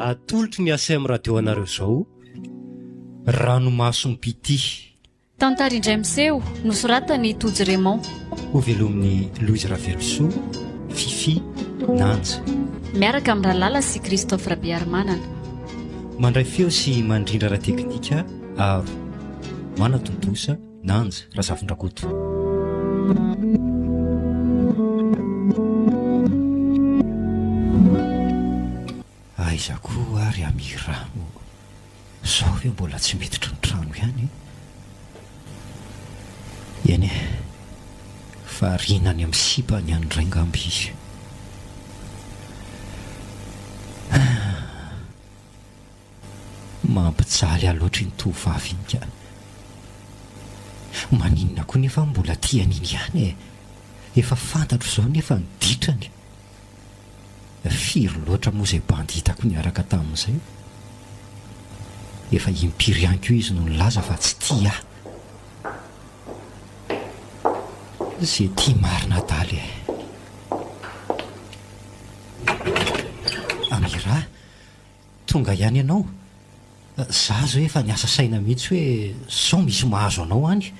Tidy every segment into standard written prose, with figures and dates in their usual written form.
atolotry ny Aceem radio anareo izao RANOMASOM-PITIA. Tantara Indray Miseho nosoratany Tojo Raymond. Ho velomin'ny Louise Raveloso, Fifi Nanja. Miaraka amin'ny Ralala sy Christophe Rabiarmanana. Mandray feo sy mandrindra raha teknika Araho. Manatontosa Nanja Razafindrakoto. Aiza koa ary amiramo sao hoe mbola tsy miditra ny trano ihany eny fa rinany amin'ny sipany andraingamby izy. Mampijaly aloatra ny tovavy iny ka maninona koa nefa mbola tian'iny ihany efa fantatro izao nefa niditrany. Firy loatra moa izay banditako niaraka tamin'izay, efa impiry ihany koa izy no nilaza fa tsy tia izay tia marina daly. Amira, tonga ihany ianao. Za zao efa niasa saina mihitsy hoe sao misy mahazo anao any.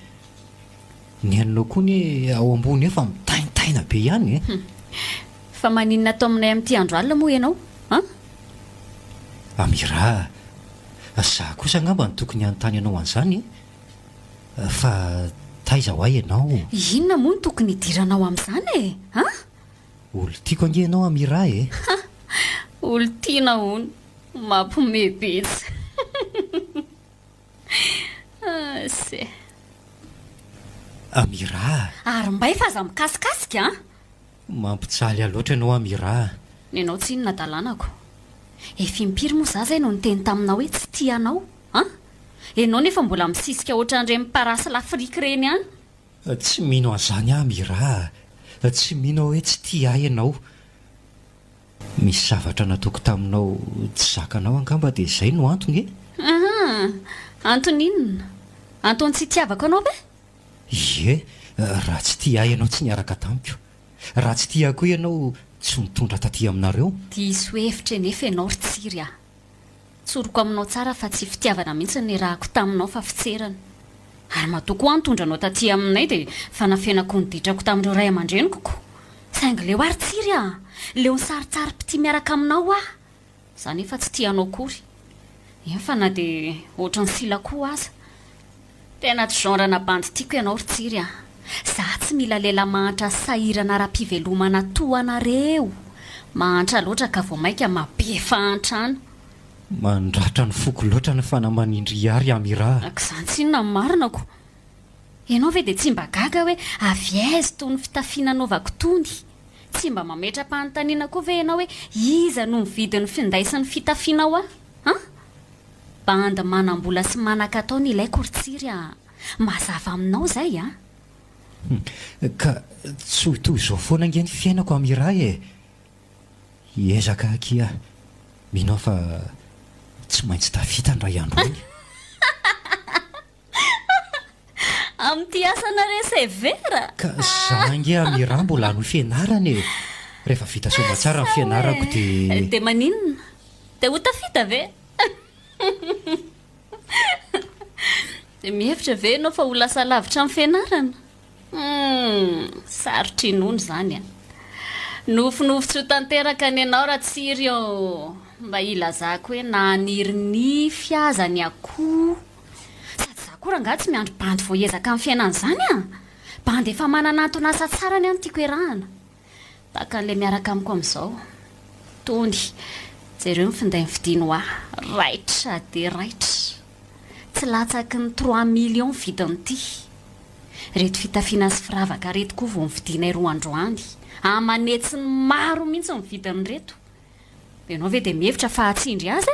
Ny anao koa ny ao ambony efa mitaintaina be ihany Fa maninona atao aminay amin'ity andro alina moa ianao? Amira, za kosa angamba ny tokony anontany anao an'izany fa taiza ho ay ianao? Inona moa no tokony hidiranao amin'izany Olo tiako ange ianao Amira Olo tiana hono mampomebetsy. Se Amira, ary mbay fa za mikasikasika mampijaly aloatra ianao Amira. Ny anao tsy inona dalanako. Efa impiry moa za zay no niteny taminao hoe tsy tianao Ianao nefa mbola misisika ohatran'ireny parasy l'Afrika reny ihany. Tsy mino an'izany Amira, tsy mino hoe tsy tia ahy ianao. Misy zavatra nataoko taminao tsy zakanao angamba dia izay no antony Antony inona? Antony tsy tiavako anao ve? Ie, raha tsy tia ahy ianao tsy niaraka tamiko. Raha tsy tia koa ianao tsy mitondra taty aminareo. Diso hevitra nefa ianao ry tsiry Tsoroko aminao tsara fa tsy fitiavana mihitsy ny rahako taminao fa fitserana. Ary matoko antondranao taty aminay dia fanafenako ny ditrako tamin'ireo ray aman-dreniko koa. Saingy leo ary tsiry leo ny saritsary-pity miaraka aminao za nefa tsy tianao kory. Eny fa na dia ohatran'ny sila koa aza. Tena tsy genre-na bandy tiako ianao ry tsiry Za tsy mila lela mahantra sahirana ara-pivelomana toanareo. Mahantra loatra ka vao maika mabe fahantrana. Mandratra ny foko loatra ny fanamanindry ary Amira. Ak'izany tsy inona marinako. Ianao ve dia tsy mba gaga hoe avy aiza toy ny fitafiana anaovako tony? Tsy mba mametra-panontaniana koa ve ianao hoe iza no mividy ny findaisy ny fitafianao Banda manam-bola sy manan-katao ny ilaiko ry tsiry mazava aminao zay Ka tsy ho toy izao foana ange ny fiainako Amira Ezaka akia minao fa tsy maintsy tafita ny ray andro any. Amin'ity asana resevera. Ka za ange Amira mbola no fianarana rehefa vita soma tsara ny fianarako dia maninona? Dia ho tafita ve? Dia mihevitra ve ianao fa ho lasa lavitra amin'ny fianarana? Sarotra inono izany Nofinofy ho tanteraka ny ianao raha tsiry mba ilazako hoe naniry nify aza ny akoho. Sady za koa rangaha tsy miandro bandy vao ezaka amin'ny fiainan'izany bandy efa manana antony asa tsara ny tiako iarahana. Tahaka an'ilay miaraka amiko amin'izao. Tony jereo ny finday ny vidiano raitra dia raitra. Tsy latsaky ny 3 millions vidin'ity. Reto fitafiana sy firavaka reto koa vao nividianay 2 androany. Amanetsy ny maro mihitsy ny vidiny reto. Ianao ve dia mihevitra fa hatsindry azy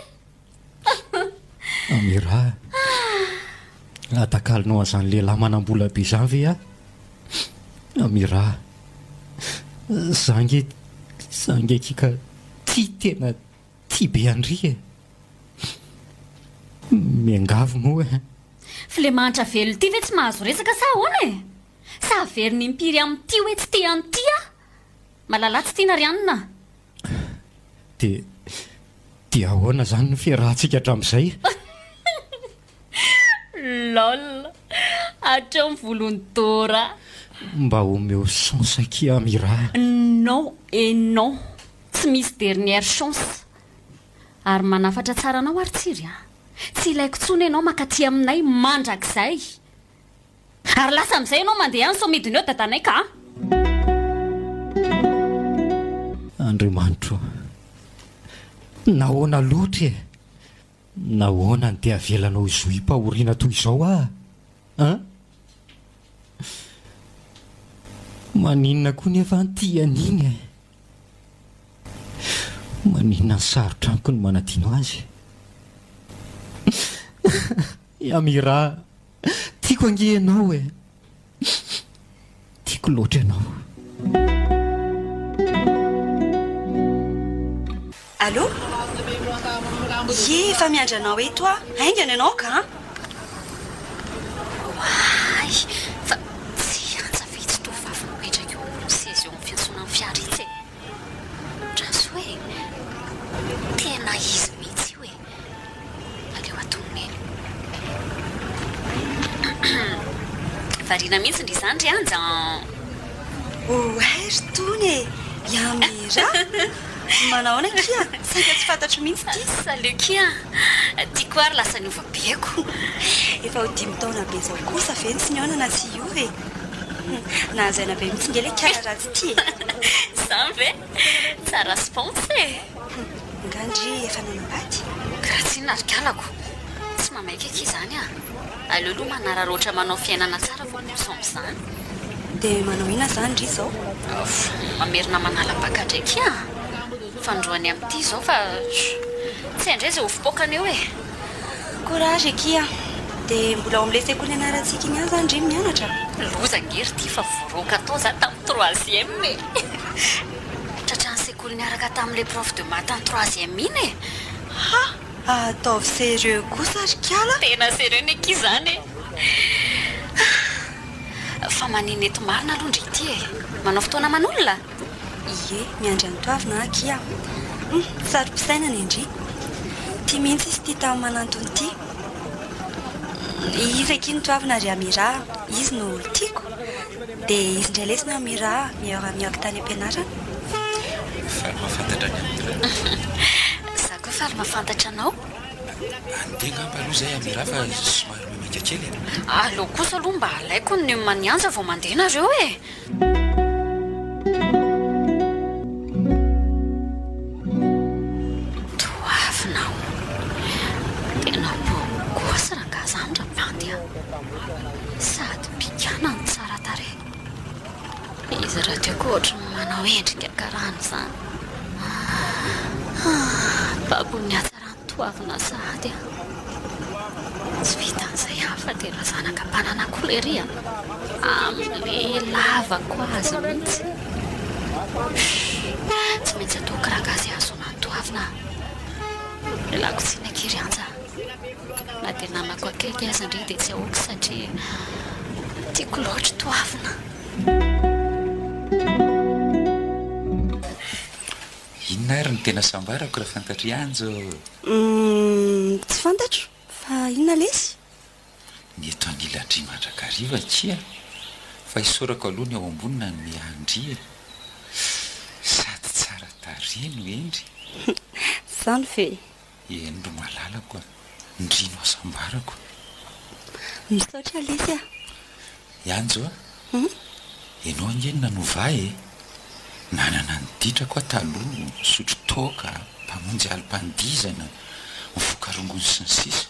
Amira, atakalinao an'izany lehilahy manam-bola be izany ve Amira, za nge kika tena tia be andry miangavo moa Filemantra velo ty ve tsy mahazo resaka sa ahoana Sa veriny impiry amin'ity hoe tsy tia an'ity Malala tsy tiana ry anina. dia ahoana zany ny fiarahantsika hatramin'izay? lol hatreo mivolony tora mba homeo chance kia miraha. non et non tsy misy dernière chance ary manafatra tsara anao ary tsiry a tsy ilaiko tsony ianao makaty aminay mandrakizay ary lasa amin'izay ianao mandeha any so midiny eo dadanay ka Andriamanitro, nahoana loatra e? Nahoana ny te avelanao izohy mpahoriana toy izao an? Maninona koa nefa antianiny e? Maninona ny sarotra amiko ny manadino azy? Amira, tiako ange ianao e. Tiako loatra ianao. Allô? Ye, efa miandranao eto a. Aingana ianao ka? Ay, fa tsy anja vitsy tovavy mipetraka eo ambony seza eo amin'ny fiantsonan'ny fiara itsy e. Traso hoe tena izy mihitsy io e. Aleo atonony eny. Variana mihitsy ndry izany ry anja. Oh, ry tony e. Yamira. Manahoana kia? Saika tsy fantatro mihitsy ty. Salut kia. Tiako ary lasa niova beko. Efa ho 10 taona be zao kosa ve tsy nionana tsy iova e. Nahazaina be mihitsy ngely kara ratsy ty e. Zany ve? Tsara sponsy e. Ngandry efa nanambady. Karatsina ary kalako. Tsy mamaika aky izany a. Aleo aloha manararoatra manao fiainana tsara vao mosa amin'izany. Dia manao ina zany ry zao? Mamerina manala baka ndraiky a. Fandroany amin'ity izao fa tsy indray izay ho fipoakana eo e. Courage e kia. Dia mbola ao amin'ilay sekoly anarantsika iny ihany zany ry mianatra. Loza ngery ty fa voroaka tao za tamin'ny 3e e. Tratran'ny sekoly niaraka tamin'ilay prof de maths en 3e iny e. Ha! Ataovy sérieux kosa ry kiala. Tena sérieux ny aky izany e. Fa manina eto marina aloha ndry ity e. Manao fotoana manolona. Ie, miandry antoavina kia. Saro-pisainana indry. Tia mihitsy izy ty tamin'ny manantony ity. Izy aky nitoavina ry Amira, izy no olo tiako. Dia izy indray lesina Amira, miaka tany am-pianarana. Faly mahafantatra ny Amira. Za koa faly mahafantatra anao. Andeha ngamba aloha izay Amira fa somary mimika kely e. Aleo kosa aloha mba alaiko ny manianja vao mandeha nareo e. Toavinao. Tena bogosa raha zany raha bandy a. Sady pikana ny tsara tarehy. Izy raha tiako ohatra manao endrika karahana izany. Babony atsara ny toavina sady a. Tsy vitan'izay hafa dia raha zanakam-panana koleria amin'ilay lavako azy mihitsy. Tsy maintsy atao kiragazy azona ny toavina. Lelako tsy nakiry anja. Na dia namako akaiky azy indray dia tsy ahoako satria tiako loatra toavina. Inona ary ny tena sambarako raha fantatry anjo? Tsy fantatro. Fa inona lesy? Ny eto anilandry mandrakariva kia. Fa isorako aloha ny ao ambonina ny andry e. Sady tsara tarehy no endry. Zany ve? Endro malalako a. Ndrino asambarako. Misaotra lesy a. Ianjo a? Ianao angeny nanova e. Nanana ny ditrako a taloha, sotro toaka, mpamonjy alim-pandizana, mivokarongony sy ny sisa.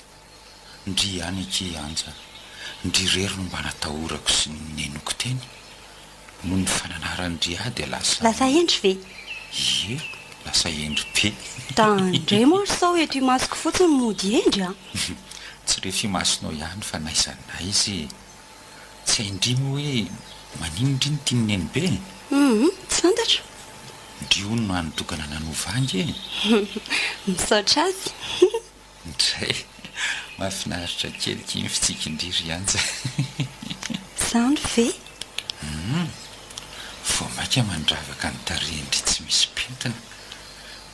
Ndry any ake anja. Ndry rery no mba natahorako sy nenoko teny. Noho ny fananarandry dia lasa endry ve? Ie, lasa endry be. Tandre moa sao eto imasoko fotsiny mody endry a. Tsy rehefa imasonao ihany fa naizana izy. Tsy haindrimo hoe manindry ny tianiny be. Tsy fantatro. Ndry hono no anotokana nanovangy e. Misaotra azy. Ndray mahafinaritra kelyky mifitsika indriry anja. Zany ve? Vao maika mandravaka ny tarendry tsy misy pentina.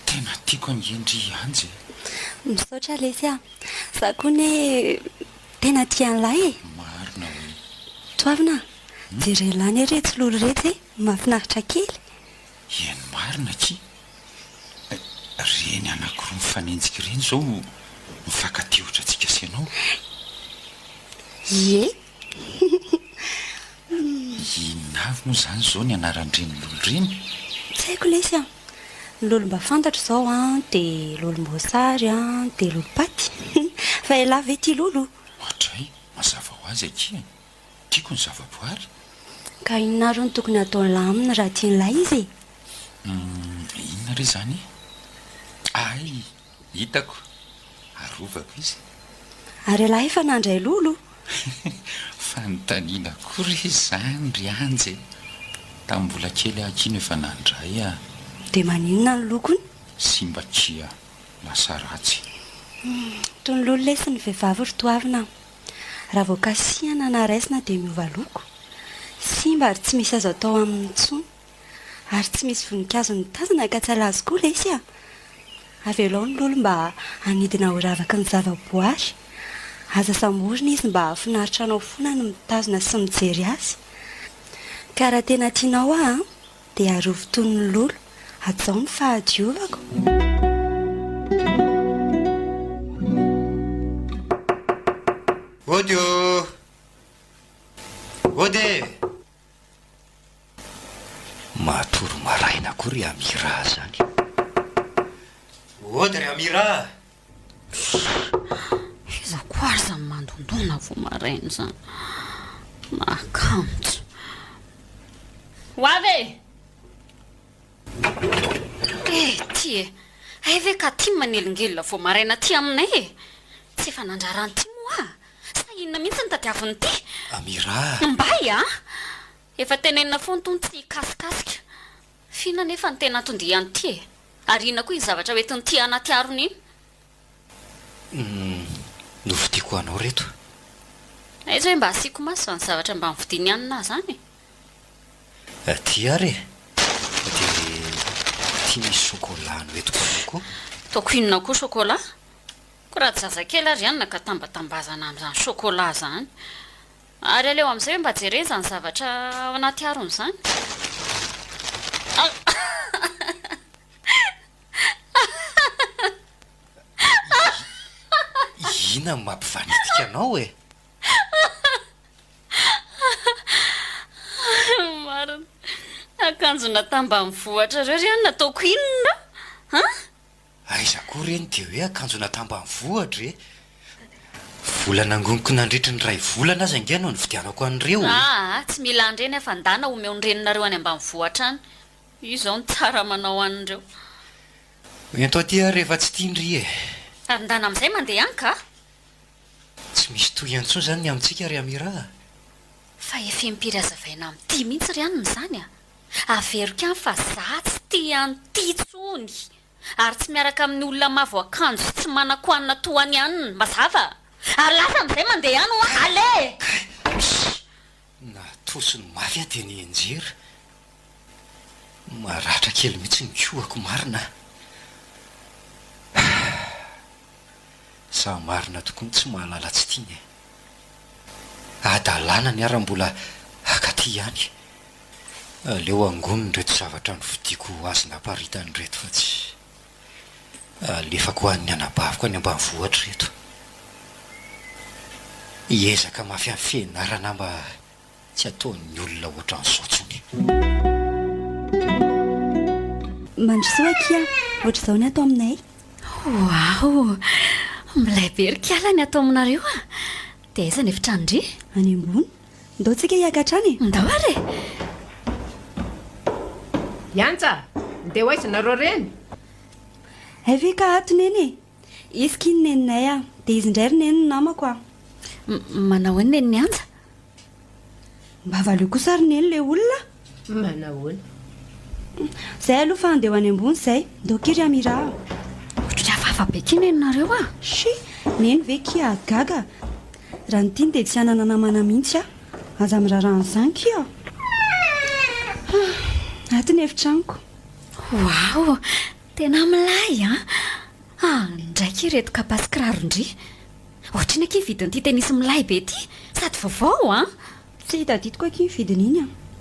tena tiako angendry anjy misaotra lesy a za koa ny tena tian'lay e marina hoe toavina jerelany re tsy lolo retsy mahafinaritra kely eny marina ki reny anankiroa mifanenjika ireny zao mifankateotra antsika sy anao ie inavy moa zany zao ny anaran'ireny lolo reny tsy haiko lesy a lolo mba fantatra zao a dia lolom-boasary a dia lolo-paty fa ela ve ty lolo ohatray mazava ho azy akia tiako ny zavaboary ka inona ro ny tokony ataony lamina raha tian'ilay izy inona re zany ay hitako arovako izy ary elahy efa nandray lolo fanontaniana koa re zany ry anjy tamin'ny mbola kely akino efa nandray a dia maninona ny lokony sy mba kia lasa ratsy toy ny lolo lesy ny vehivavy ry toavina raha voakasiana na raisina dia miova loko simba ary tsy misy azo atao amin'ny tsony ary tsy misy voninkazo ny tazana ka tsy alazy koa lesy a avelao ny lolo mba anidina ho ravaka ny zavaboary aza samorina izy mba finaritra anao fona ny mitazona sy mijery azy ka raha tena tianao a dia arovo toy ny lolo atao ny fahadiovako Odio ode matoro maraina koa ry amira zany ody ry amira iza ko ary zany mandondona vo maraina zany makamotso ho avy ty e ay ve ka ty manelingelona vo maraina ty aminay e tsy efa nandrarany ty moa sa inona mihitsy ny tadiaviny ty amira mbay a efa tenenina foany tony tsy kasikasika fina nefa ny tena tonde ihany ty e ary ina koa iny zavatra hoetiny ty anaty arony iny novidiko anao reto aiza hoe mba asiako maso ny zavatra mba mividiny anina zany ty ary dia tia misy chocolat no etiko anao koa taoko inona koa chocolat ko raha tsy zazakely ary ihany naka tambatambazana amin'izany chocolat zany ary aleo amin'izay hoe mba jereny zany zavatra ao anaty arony zany ina mampivanitika anao e marina akanjona tamba mivohatra reo ry any nataoko inona aiza koa reny dia hoe akanjo natamba ny vohatra e volana angoniko nandritry ny ray volana azy angianao ny vidianako an'ireo tsy mila andreny afandana omeonrenonareo any ambany vohatra any io zao ny tsara manao an'ireo ento aty rehefa tsy tiandry e ary ndana amin'izay mandeha any ka tsy misy toy antsoa zany ny amintsika ry amira fa efa empiry azavaina amin'ity mihitsy ry anyny zany averiko any fa za tsy ti anyty tsony ary tsy miaraka amin'ny olona mavo akanjo tsy manan-koanina toany aniny mazava ary lasa amin'izay mandeha any o ale natosiny mafy a dia ny enjera maratra kely mihitsy mikoako marina sa marina tokony tsy mahalala tsy tiany adalàna ny ara-mbola akaty ihany aleo angoniny reto zavatra ny vidiko azy naparitany reto fa tsy lefako an'ny anabaviko any ambany vohatra reto iezaka mafy amin'ny fianarana mba tsy ataon'ny olona ohatran'izao tsony mandrosoa kia ohatr'izao ny atao aminay wow milay berykiala ny atao aminareo dia aiza ny efitrandre any ambony ndao tsika hiakatrany ndao ary iantsa ndeha ho aiza nareo reny ave ka atony eny e izy kiny neninay a dia izy indray ry neny ny namako a manao any neny ny anja mba valeo kosa ry neny le olona manahoana izay aloha fa andeha ho any ambony izay ndao kiry amira ohatrany hafahafa be ki neninareo si neny ve kia gaga raha ny tiany dia tsy anana namana mihitsy aza miraharahan'izany kia atiny efitraniko wow tena milay ndraiky ireto kapasy kiraro indry ohatriny aky vidin'ity tenisy milay be ty sady vaovao tsy hitaditiko aky ny vidiny iny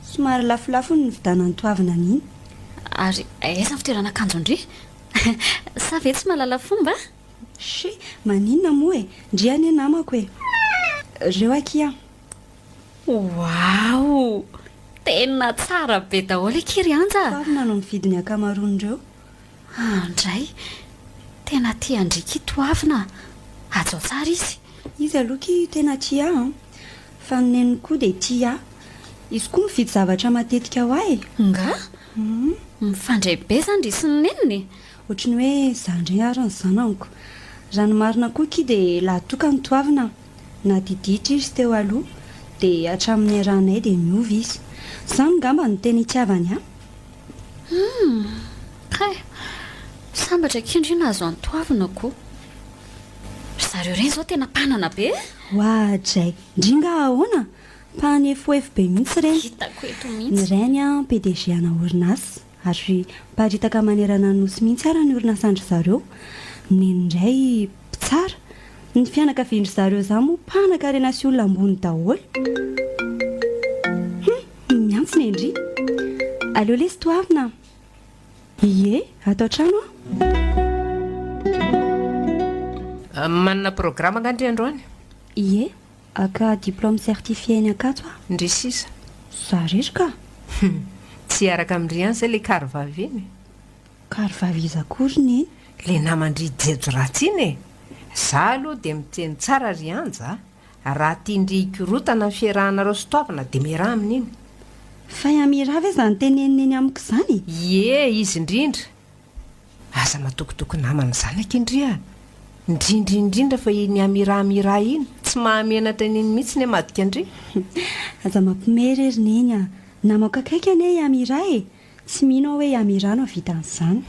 somary lafolafo ny vidanany toavina an'iny ary aiza ny fitoerana akanjo indry sa ve tsy mahalala fomba she maninona moa ndriany namako reo aky Wow, tena tsara be daholo kiry anja toavina no mividiny akamaroan'ireo andray tena tia andriky toavina ajo tsara izy aloky tena tia fa ny neniny koa dia tia izy koa mividy zavatra matetika ho ahy nga mifandray be zany ry sy ny neniny ohatrany hoe zandry ary ny zanako raha ny marina koa ki dia lahatoka ny toavina na diditra izy teo aloha dia hatramin'ny ranay dia miova izy izany ngamba ny teny itiavany kay sambatra kindrina azo antoavina koa zareo reny zao tena mpanana be hoadray ndringa ahoana mpany efoefo be mihitsy reny hitako eto ny mihitsy rainy PDG ana orinasy ary mparitaka manerana nosy mihitsy ara ny orinasandry zareo nendray mpitsara ny fianakaviandry zareo za moa mpanan-karena sy olona ambony daholo miantsy nendry aleo lesy toavina ie atao trano manana programa ngandry androany ie aka diplôme certifié ny akato ndry sisa zaretrika tsy araka amindry any zay le karivavy iny karovaviza koriny le namandry jejo ratsy iny za aloha dia miteny tsara ry anja raha tiandry korotana ny fiarahanareo sotoavana dia miraha amin'iny fa amira ve zany teneniny amiko zany ie izy indrindra aza matokotoko namana zany akindria indrindrindrindra fa iny amirahamira iny tsy mahamenatra niny mihitsy ny madika andry aza mampimery erineny namako akaiky ane amira tsy mino hoe amira no vita an'izany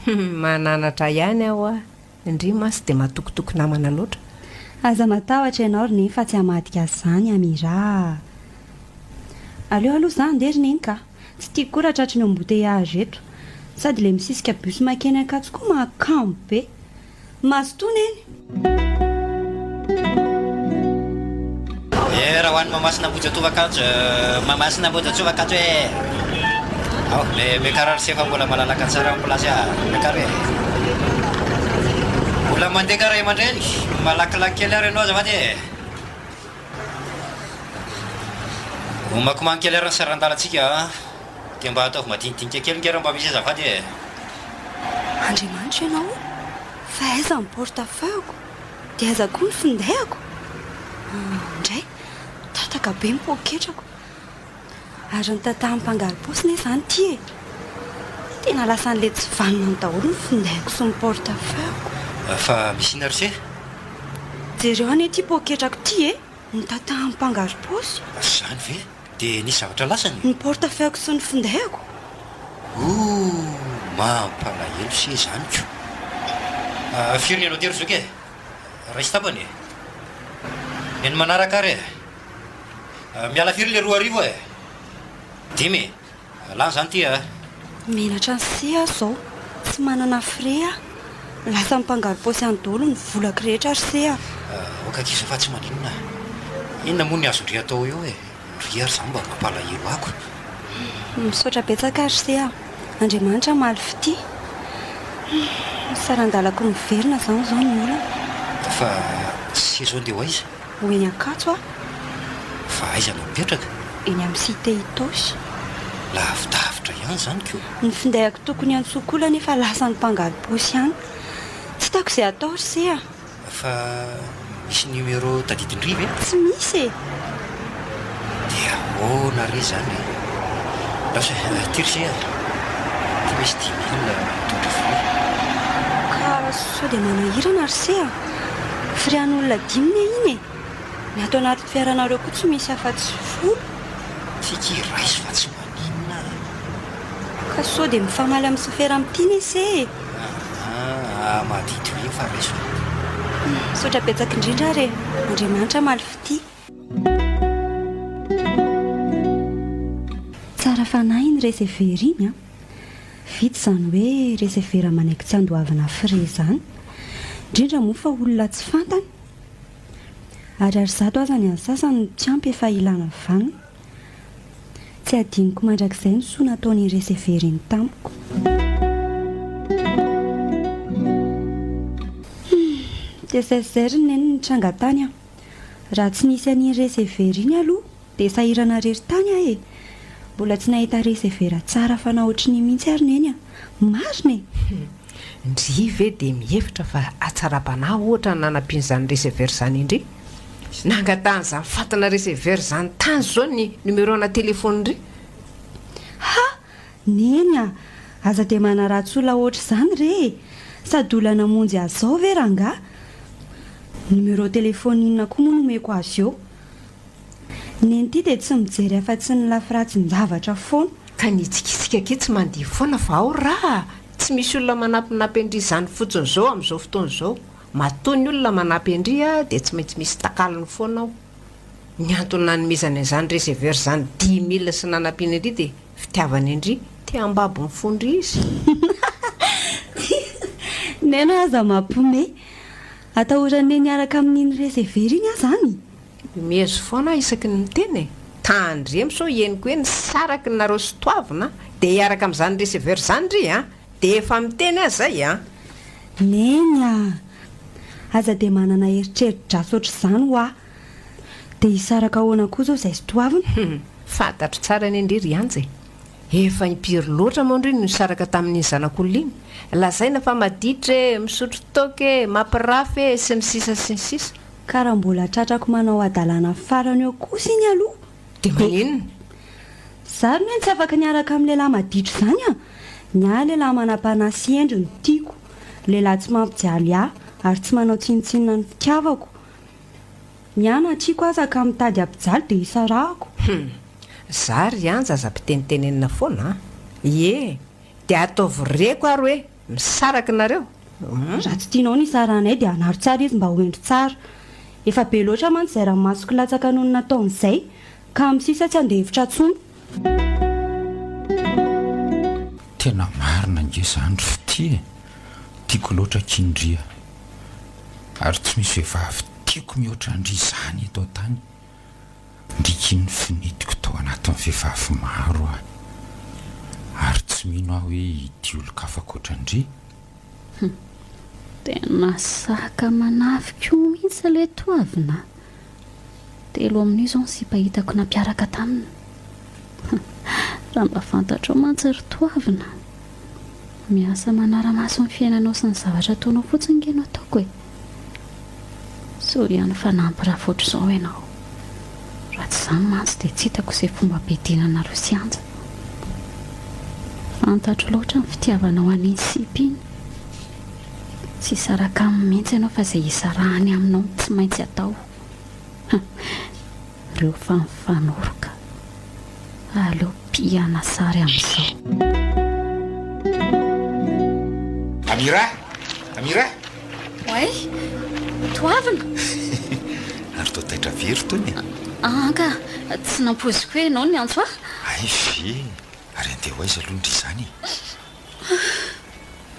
mananatra ihany aho indri masy dia matokotoko namana loatra aza matahotra ianao rineny fa tsy hamadika zany amira aleo aloha zany ndery neny ka tsy tiako koa raha tratrany embouteillage eto sady le misisika bus makeny akatsy koa mahakamo be mazotony raha hoany mamasina bojatovakajo mamasina bojatovakajo ao le karary sefa mbola malalaka tsara amin'ny plasy mekary mbola mandeha karaha aman-dreny malakilaky kely ary ianao azafady omakomany kely ary ny saran-dalantsika dia mba ataovy madinidinika kely ngera mba misy azafady andriamanitra ianao fa aiza ny portefeuilleko dia aiza koa ny findahako indray tataka be mipoketrako ary ny tantany mpangarom-posiny zany ty tena lasa n'le tsy vanina ny daholo ny findahako sy ny portefeuilleko fa misy ina ry se jereo any ty poketrako ty ny tantany mpangarom-posy zany ve dia nisy zavatra lasany ny portefeuilleko sy ny findahako mampalahelo se zany ko firy ny anao tery zoky raisy tapany eny manaraka ary miala firy le roa arivo dimy lany zany ty menatra ny se zao tsy manana fre lasa mpangarom-posy any daholo ny volako rehetra ary se okakiza fa tsy maninona inona moa ny azo ndry atao eo ry ary zany mba mampalahelo ako misaotra betsaka ary se andriamanitra maly fity sarandalako miverina zany zao ny olana fa sy zao ndeha ho aiza hoeny akatso fa aiza no mipetraka eny amin'ny cité itosy lavidavitra ihany zany ko ny findahako tokony antsokola nefa lasa ny mpangarom-posy ihany tsy taoko izay atao ry se fa misy numéro tadidindry ve tsy misy dia ahoana re zany lasa tiry se ty misy 10 000 tondra fri ka sao dia manahirana ry se frian'olona 10 iny ny atao anaty fiaranareo koa tsy misy afa-tsy folo tika raisy fa tsy maninona ka sao dia mifamaly amin'ny sofera amin'itiny se madito iny fa raiso saotra betsaka indrindra re andriamanitra maly fity tsara fanahy ny reseveriny safidy izany hoe resevera manaiky tsy andohavana fire izany, indrindra moa fa olona tsy fantany. Ary zato aza ny any sasany tsy ampy efa ilana vany. Tsy adiniko mandrakizay ny soa nataony reseveriny tamiko. Dia zay neny nitranga tany aho. Raha tsy nisy an'iny reseveriny aloha dia sahirana rery tany aho e. Mbola tsy nahita resevera tsara fa na ohatriny mihitsy ary neny marina e. Ndry ve dia mihevitra fa atsara-panahy ohatra nanampian'izany resever izany indry. Nangatany izany fatana resever izany tany zao ny numéro ana telefony indry. Ha, neny aza dia manaratsy olona ohatr' izany re. Sady olana monjy azao ve ranga? Numéro telefony inona koa moa nomeko azy eo. Neny ity dia tsy mijery afa-tsy ny lafiratsy ny zavatra foana. Ka nitsikisika ke tsy mandeha foana fa ao raha. Tsy misy olona manampinampy andry izany fotsiny izao amin'izao fotoana izao. Matoa ny olona manampy andry dia tsy maintsy misy takaliny foana ao. Ny antony nanomezana izany resever izany 10 000 sy nanampiany andry dia fitiavany andry te ambabo ny fondry izy. Nena aza mampome. Atahorany niaraka amin'iny resever iny zany. Mezo foana isaky ny miteny. Tandremo so henoko hoe ny saraky nareo sy toavina dia hiaraka amin'izany resever izany ry dia efa miteny azy zay Neny aza dia manana eritreridraso ohatr'izany ho aho. Dia hisaraka ahoana koa zao izay sy toavina. Fantatro tsara ny indry ry anjy. Efa impiry loatra moa indry no hisaraka tamin'iny zanak'olona iny. Lazaina fa maditra misotro toka mampirafy sy ny sisa sy ny sisa. Ka raha mbola tratrako manao adalana farany eo kosa iny aloha. Dia maninona? Zary ny tsy afaka niaraka amin'ny lehilahy maditra izany Ny lehilahy manam-panasy endriny tiako. Lehilahy tsy mampijaly ary tsy manao tsinitsinina ny fitiavako. Miana tiako aza ka mitady ampijaly dia hisarahako. Zary anja aza-pitenitenenina foana. Ie, dia ataovy reko ary hoe misaraka nareo. Raha tsy tianao ny saranay dia anaro tsara izy mba ho endry tsara. Efa be loatra mantsy izay raha masoko latsaka noho ny nataon'izay ka amin'ny sisa tsy andehevitra tsony. Tena marina nge izany fitia. Tiako loatra kindria. Ary tsy misy vehivavy tiako mihoatra andry izany eto tany. Ndrikiny finitiko tao anatin'ny vehivavy maro ary tsy mino aho hoe ity olo-kafako ohatrandry. Tena saka manafika io mihitsy ilay toavina. Telo amin'izao sy pahitako nampiaraka taminy. Raha mba fantatrao mantsy ry toavina. Miasa manara-maso ny fiainanao sy ny zavatra ataonao fotsiny ngenao ataoko e. So ihany fanampy raha fotr'izao ianao. Raha tsy izany mantsy dia tsy hitako izay fomba bedinana ro sy anja. Fantatro loatra ny fitiavanao an'iny sipy iny. Tsy saraka aminy mihitsy ianao fa izay hisarahany aminao tsy maintsy atao. Ireo fa mifanoroka. Aleo piana sary amin'izao. Amira! Oay, toavina. Ary tao taitra very tony. Ka tsy nampoziko hoe ianao ny antso Ay ve, ary andeha ho aiza aloha ndry izany.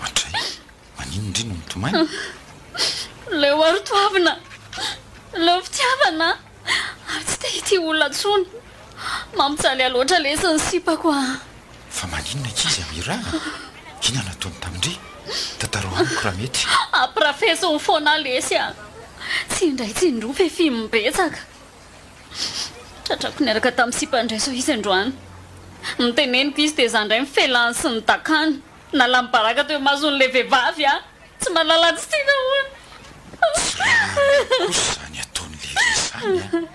Matray, manino indry no mitomany. Leo ary toavina. Leo fitiavana. Ary tsy te ity olona tsony. Mampitsaly aloatra lesy ny sipako Fa maninona kizy Amira? Kina nataony tamindry? Tantaro amiko raha mety. Aprafeso ny foana lesy Tsy indray tsy indroa fefi mibetsaka. Tratrako niaraka tamin'ny sipandray so izy androany. Miteneniko izy dia izany indray mifelany sy ny dakany. Nalambaraka teo mazon'ilay vehivavy tsy malala tsy tiana hono. Kosa izany ataon'le izany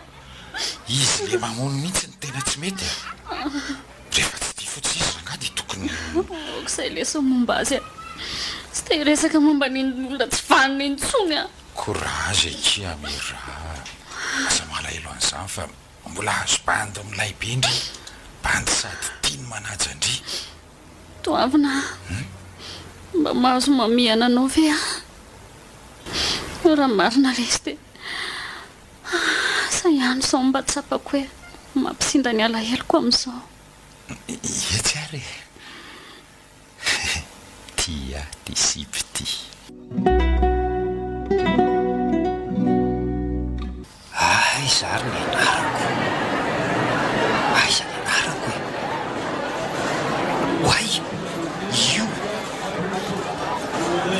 Izy le mamono mihitsy ny tena tsy mety Rehefa tsy tia fotsy izy ranga dia tokony Okizay leso momba azy Tsy te resaka momba n'iny olona tsy vaniny intsony Courage eki Amira. Asa malahelo an'izany fa mbola azo bandy amin'ilay be indry. Bandy sady tiany manaja indry. Toavina. Mba mahazo mamihana anao ve Raha marina lesy dia sa ihany sao mba tsapako hoe mampisinda ny alaheloko amin'izao. Etsy ary. tia dia sy pitia. Zary ny anarako. Aiza ny anarako e? Hoay,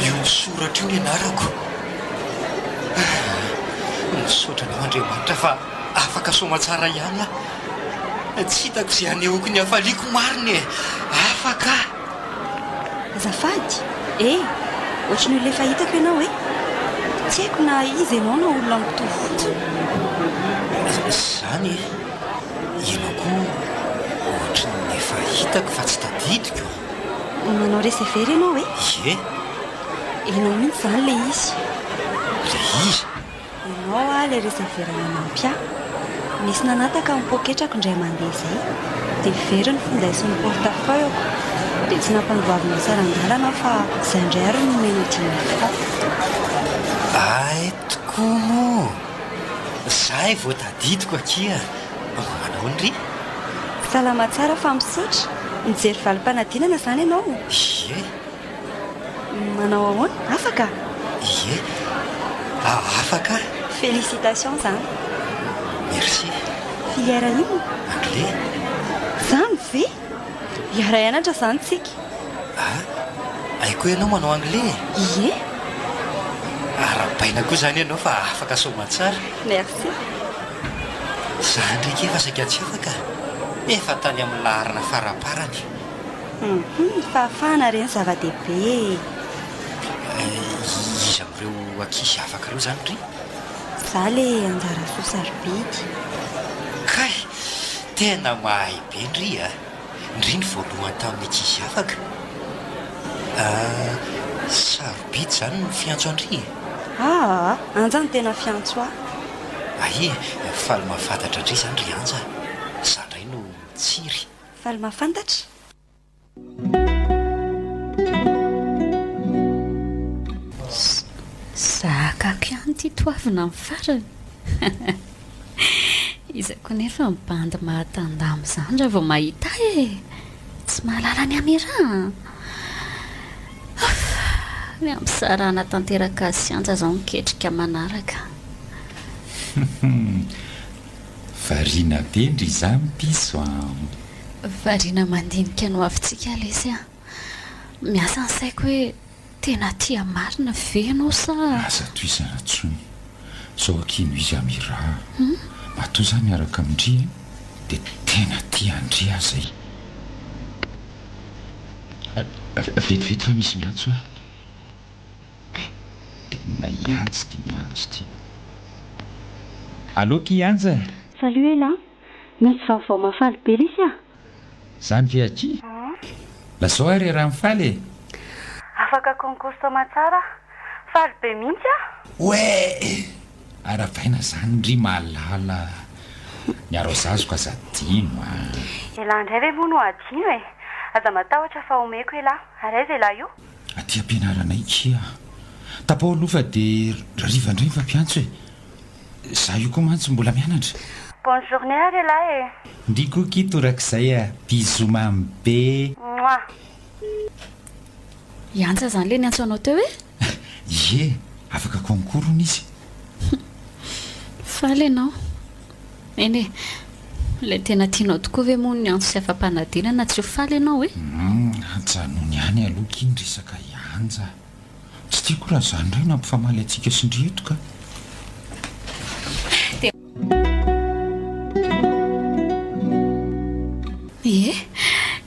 io soratra io ny anarako. Misaotra ny Andriamanitra fa afaka soma tsara ihany aho. Tsy hitako izay anehoako ny hafaliako mariny e. Afaka. Azafady, ohatran'ny ilay fahitako ianao e. Tsy haiko na izy ianao na olona mitovy fotsiny. Zany ianao koa ohatran'ny efa hitako fa tsy tadidiko. Manao resevery ianao e. Ie, Ianao mihitsy zany ilay izy. ilay izy. Ianao ilay resevery manampy ahy. Nisy nanataka amin'ny poketrako indray mandeha izay. Dia very ny findaisiny portefeuille-ko. Dia tsy nampandoavina saran-dalana fa izay indray ary no nomena dimy fitato. Ay, tokoa moa. Zahay vao tadidiko akia. Manao ny ry? Salama tsara fa misaotra. Mijery valim-panadinana zany ianao. Ie, Manao ahoana? Afaka? ie. Afaka. Félicitations zany. Merci. Filière ino? Anglais. Zany ve? Hiara hianatra zany tsika. Aiko ianao manao anglais. Ie, Arabaina koa zany ianao fa afaka soma tsara. merci. Za ndraiky efa saika tsy afaka. Efa tany amin'ny laharana faraparany. Fahafahana reny zava-dehibe. Izy amin'ireo ankizy afaka ireo zany ry. Za le anjara soa sarobidy. Kay, tena mahay be ndry a. Ndry ny voalohany tamin'ny ankizy afaka. Sarobidy zany no fiantso andry. Anjany tena fiantso ahy. Aie, faly mahafantatra ndry zany ry anja. Zandray no tsiry. Faly mahafantatra. Zakako ihany ty toavina amin'ny farany. Izako nefa mibandy mahatandamo zany raha vao mahita tsy mahalala ny amira. Ny amin'ny sarana tanteraka siantsa zao miketrika manaraka. Variana be ndry za mipiso Variana mandinika no avintsika lesy a. Miasa ny saiko hoe tena tia marina ve ianao sa aza toizana tsony zao akino izy amira matoa za miaraka amindri dia tena tia andri azay. Vetivety fa misy miantso tena iantsy ty miantsy ty. Allô qui anja? Salut Ela, misy vaovao mafaly be lisy a? Zany ve aty? Lazao ary raha mifaly Afaka concours toma tsara, faly be mihitsy a? Oe arabaina zany ndry malala niaro azazoko aza dino Ela indray ve moa no adino e? Aza matahotra fa omeko Ela, ary aiza Ela io? aty ampianaranay kia tapaolofa dia riva indray fampiantso za io koa mantsy mbola mianatra. Bonne journée ary Ela e. Ndriko kitorak'izay biso mamy be. Iantsa zany le niantso anao teo e? Ie, afaka konkorony izy. Faly ianao. Eny le tena tianao tokoa ve moa ny antso sy afa-panadinana tsy ho faly ianao e? Janony ihany aloka iny resaka ianja. Tsy tiako raha zany indray nampifamaly antsika sindretoka.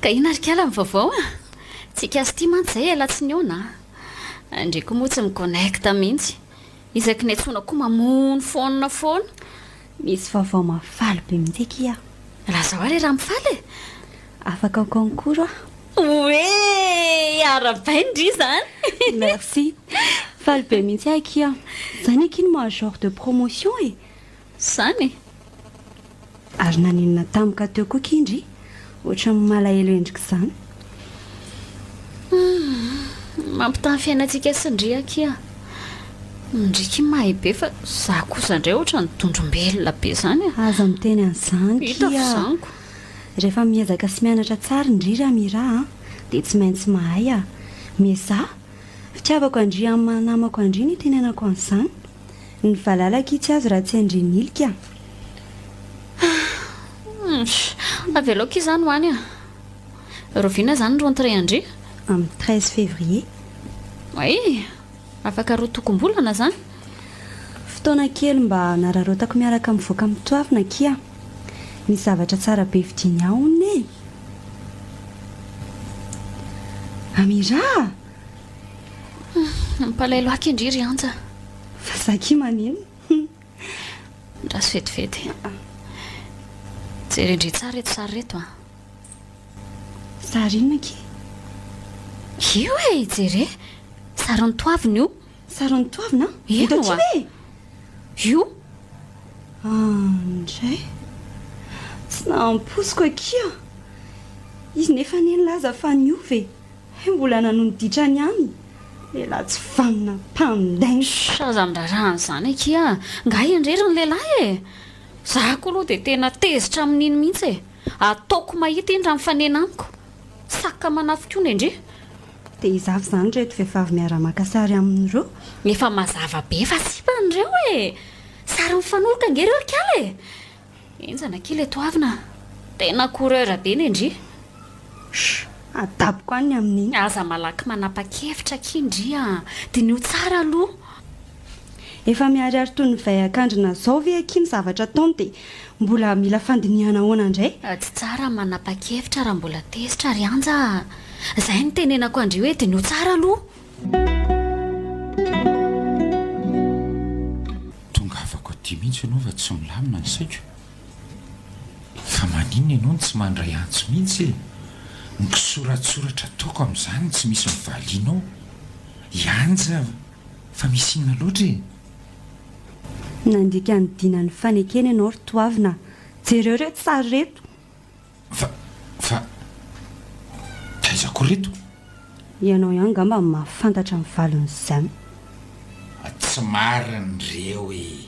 Ka ina rikala amin'ny vaovao a? Tsika azy ity mantsy izay ela tsy niona. Ndreko moa tsy miconnecta mihitsy. Isaky ny antsoina koa mamono foana foana. Misy vaovao mafaly be mihitsy kia. Lazao ary raha mifaly e? Afaka concours a? Oe, arabainy ndry zany. Merci. Faly be mihitsy ahy kia. Zany akiny ma genre de promotion e. Zany? Ary naninona tamika teo koa kindry. Ohatran'ny malahelo endrika izany. Mampitany fiainantsika sy ndria kia. Ndriky mahay be fa za kosa indray ohatra ny tondrombelona be zany. Aza miteny an'izany Hita kia. fizaniko. Rehefa miezaka sy mianatra tsara indrira mira dia tsy maintsy mahay a. Mieza fitiavako andry amin'ny namako andry ny tenenako an'izany. Ny valalaka itsy azy raha tsy andrinilika. Aveloka izany ho any a. Roviana zany rentrée andry Amin'ny 13 février. Ay, afaka rotokom-bolana zany. Fotoana kely mba nararotako miaraka mivoaka mitoavina kia. Misy zavatra tsara be vidiny aony. Amira! Mpalailo aky indry ry anja. Fa zaki manino? Ndraso vetivety. Jery indry tsara eto sary reto a. Sary inona ki? Io e, jere. Sarin'ny toavina io. Sarin'ny toavina? Ino Hita a? tsy Io? Andray. Tsy namposiko akia. Izy nefa nilaza fa niove. Mbola nanoditra ny any. Lehilahy tsy vanona mpandaina. Saza amindrarahana zany akia. Nga indrery ny lehilahy e. Zako aloha dia tena tezitra amin'iny mihitsy e. Ataoko mahita indra mifanena amiko. Saka manafika ony indry. Dia izavy izany reto vehivavy miara-maka sary amin'ireo. Efa mazava be fa sipan'ireo e. Sary mifanoloka ngereo kala e. Enjana kely toavina. Tena coureur be ny indry. Adaboko any amin'iny. Aza malaky manapa-kevitra kindria. Dia nio tsara aloha. Efa miharihary toy ny vay akandrina zao ve aky ny zavatra taony dia mbola mila fandinihana ahoana indray? Tsy tsara manapa-kevitra raha mbola tezitra ry anja. Izay ny tenenako andry hoe dia nio tsara aloha. Tonga afaka dia mihitsy ianao fa tsy milamina ny saiko. Fa maninona ianao no tsy mandray antso mihitsy e. Ny kisoratsoratra ataoko amin'izany tsy misy mivalianao. Ianja fa misy inona loatra e. Nandika ny dina ny fanekena ianao ry toavina. Jereo reto sary reto. Fa taizako reto. Ianao ihany ngamba mahafantatra ny valon'izany. Tsy marin'ireo e.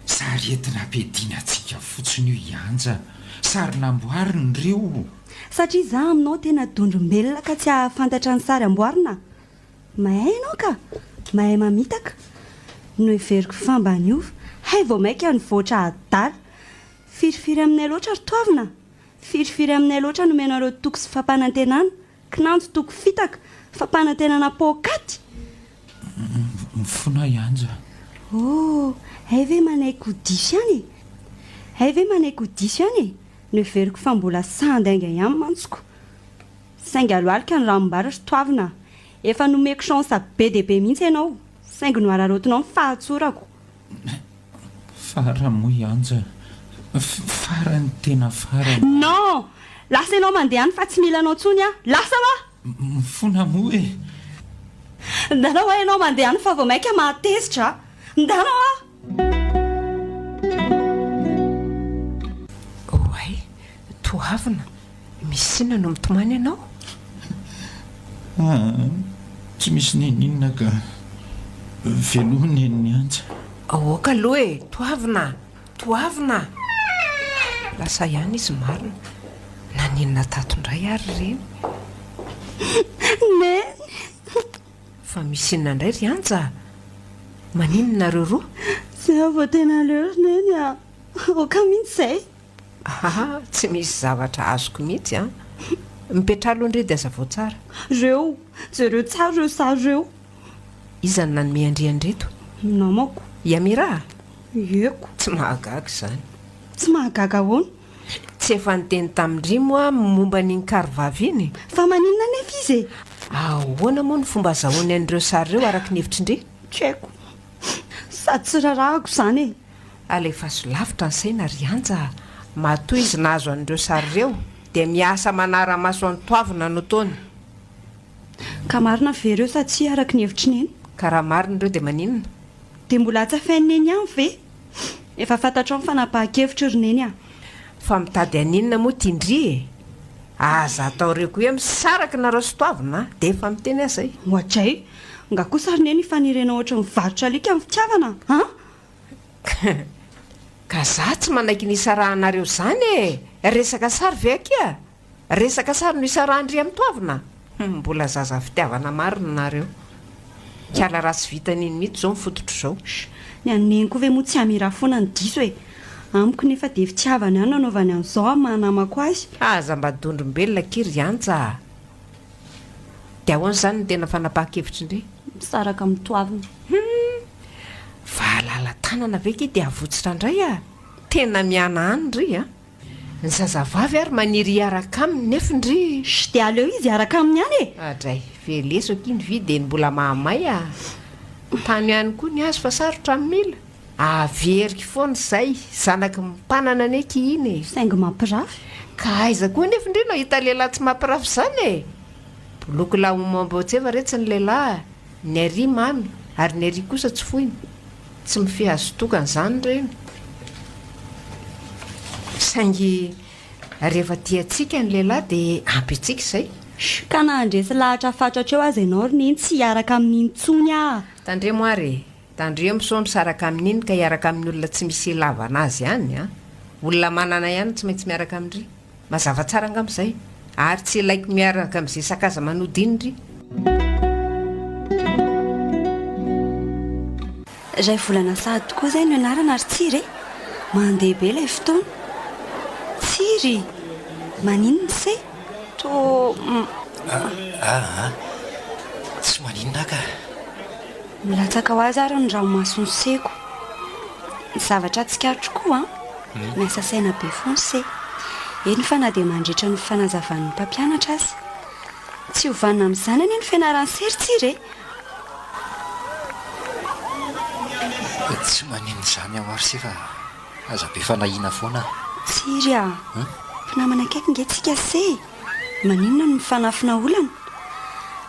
Sary entina ampiadianantsika fotsiny io ianja. Sary namboarin'ireo. Satria za aminao tena dondrombelona ka tsy ahafantatra ny sary amboarina. Mahay ianao ka. Mahay mamitaka. No heveriko famba niova. Hay vao maika ny voatra adala. Firifiry aminay loatra ry toavina. Firifiry aminay loatra nomenareo toko sy fampanantenana. Kinanjo toko fitaka. Fampanantenana pokaty. Mifona ianja. Hay ve manaiky diso ihany e? Hay ve manaiky diso ihany e? No heveriko fa mbola sandainga ihany mantsoko. Sainga loalika ny ranombara ry toavina. Efa nomeko chance be dia be mihitsy ianao. Saingy no ararotinao ny fahatsorako. Fara moa ianja. Farany tena farany. Non! Lasa ianao mandeha any fa tsy mila anao tsony a. Lasa ma! Mifona moa e. Ndanao a ianao mandeha any fa vao maika mahatezitra. Ndanao a! Oay, toavina. Misy inona no mitomany ianao? Tsy misy ninina ka velominy ny anja. Aoka aloha e, toavina. Toavina. Lasa ihany izy marina. Naninona tatondray ary reny. Ne. Fa misy inona indray ry anja. Maninona reo roa? Tsy avo tena leo neny a. Oka mihitsy izay. Tsy misy zavatra azoko mihitsy a. Mipetralo ndre dia aza vao tsara. Reo. Jereo tsara reo sary reo. Izany nanome andriandreto. Namako. Iamira. Eko. Tsy mahagaga izany. Tsy mahagaga ahoana. Tsy efa niteny tamindry moa momba n'iny karivavy iny. Fa maninona nefa izy e? Ahoana moa ny fomba azahoany an'ireo sary ireo araka ny hevitry ndre? Tsy haiko. Sady tsy rarahako izany e. Alefa so lavitra ny saina ry anja. Matoa izy nahazo an'ireo sary ireo dia miasa manara-maso any toavina no taony. Ka marina vereo sa tsy araka ny hevitry neny? Ka raha marina ireo dia maninona? Dia mbola tsafainy neny ihany ve? Efa fantatrao ny fanapahan-kevitra ry neny a. Fa mitady aninona moa tindry e. Aza atao reko hoe misaraka nareo sy toavina dia efa miteny azay. Ohatray, nga kosa ry neny fanirena ohatra mivarotra alika amin'ny fitiavana. Ka za tsy manaiky nisarahanareo izany e. Resaka sary ve akia? Resaka sary no isarahandry amin'ny toavina. Mbola zaza fitiavana marina nareo. Kiala rasy vitan'iny mihitsy zao mifototro zao. Ny aneny koa ve moa tsy hamira foana ny diso e. Amiko nefa dia fitiavana ihany nanaovany an'izao mahanamako azy. Aza mba dondrombelona kiry antsa. Dia ahoana izany ny tena fanapahan-kevitra indray? Misaraka mitoavina. Vahalala tanana ve ke dia avotsitra indray a? Tena miana any ndry a? Ny zazavavy ary maniry hiaraka aminy nefa ndry. Dia aleo izy hiaraka aminy ihany e. Adray, veleso akiny vy ny mbola mahamay a. Tany ihany koa ny azo fa sarotra amin'ny mila. Averiky foana izay, zanaky mimpanana neky iny e. Saingy mampirafy. Ka aiza koa nefa indray no hita lehilahy tsy mampirafy izany e. Boloko la momamboatseva retsy ny lehilahy. Ny ary mamy, ary ny ary kosa tsy foiny. Tsy mifihazo tokana izany ireny. Saingy rehefa tiantsika ny lehilahy dia ampy antsika izay. Ka na handresy lahatra fatratra eo azy ianao rineny tsy hiaraka amin'iny tsony a. Tandremo ary, tandremo so misaraka amin'iny ka hiaraka amin'ny olona tsy misy ilavana azy ihany a. Olona manana ihany tsy maintsy miaraka amin'indry. Mazava tsara angam'izay. Ary tsy ilaiko miaraka amin'izay sakaza manodinindry. Ray volana sahady tokoa izay no ianarana ary tsiry e. Mandeha be ilay fotoana. Tsiry, maninona se? Tsy maninona ka. Milatsaka ho azy ary ny ranomasony seko. Ny zavatra tsikarotro koa miasa saina be fonse. Eny fa na dia mandritra ny fanazavan'ny mpampianatra azy. Tsy hovanina amin'izany anie ny fianarany sery tsiry e. Tsy maninona izany aho ary se fa aza be fanahina foana. Tsiry a, mpinamana akaiky ngentsika se. Maninona no mifanafina olana?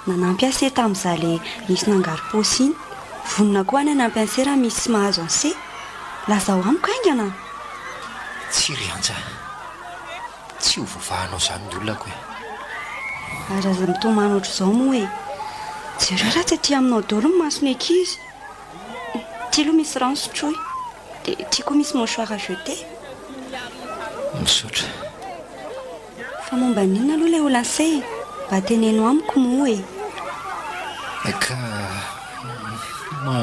Nanampy ase tamin'izaho le nisy nangaro-paosy iny. Vonona koa any anampy anse raha misy sy mahazo anse. Laza ho amiko aingana. Tsiry anja. Tsy ho voavahanao izany ny olona ko e. Ary aza mitomany ohatr'izao moa e. Jereo raha tsy aty aminao daholo ny masony ankizy. Tia aloha misy rano sotroy. Dia tia koa misy mouchoir à jeter. Misaotra. Fa momba ninona aloha ilay olana se? Mba teneno amiko moa e. Ka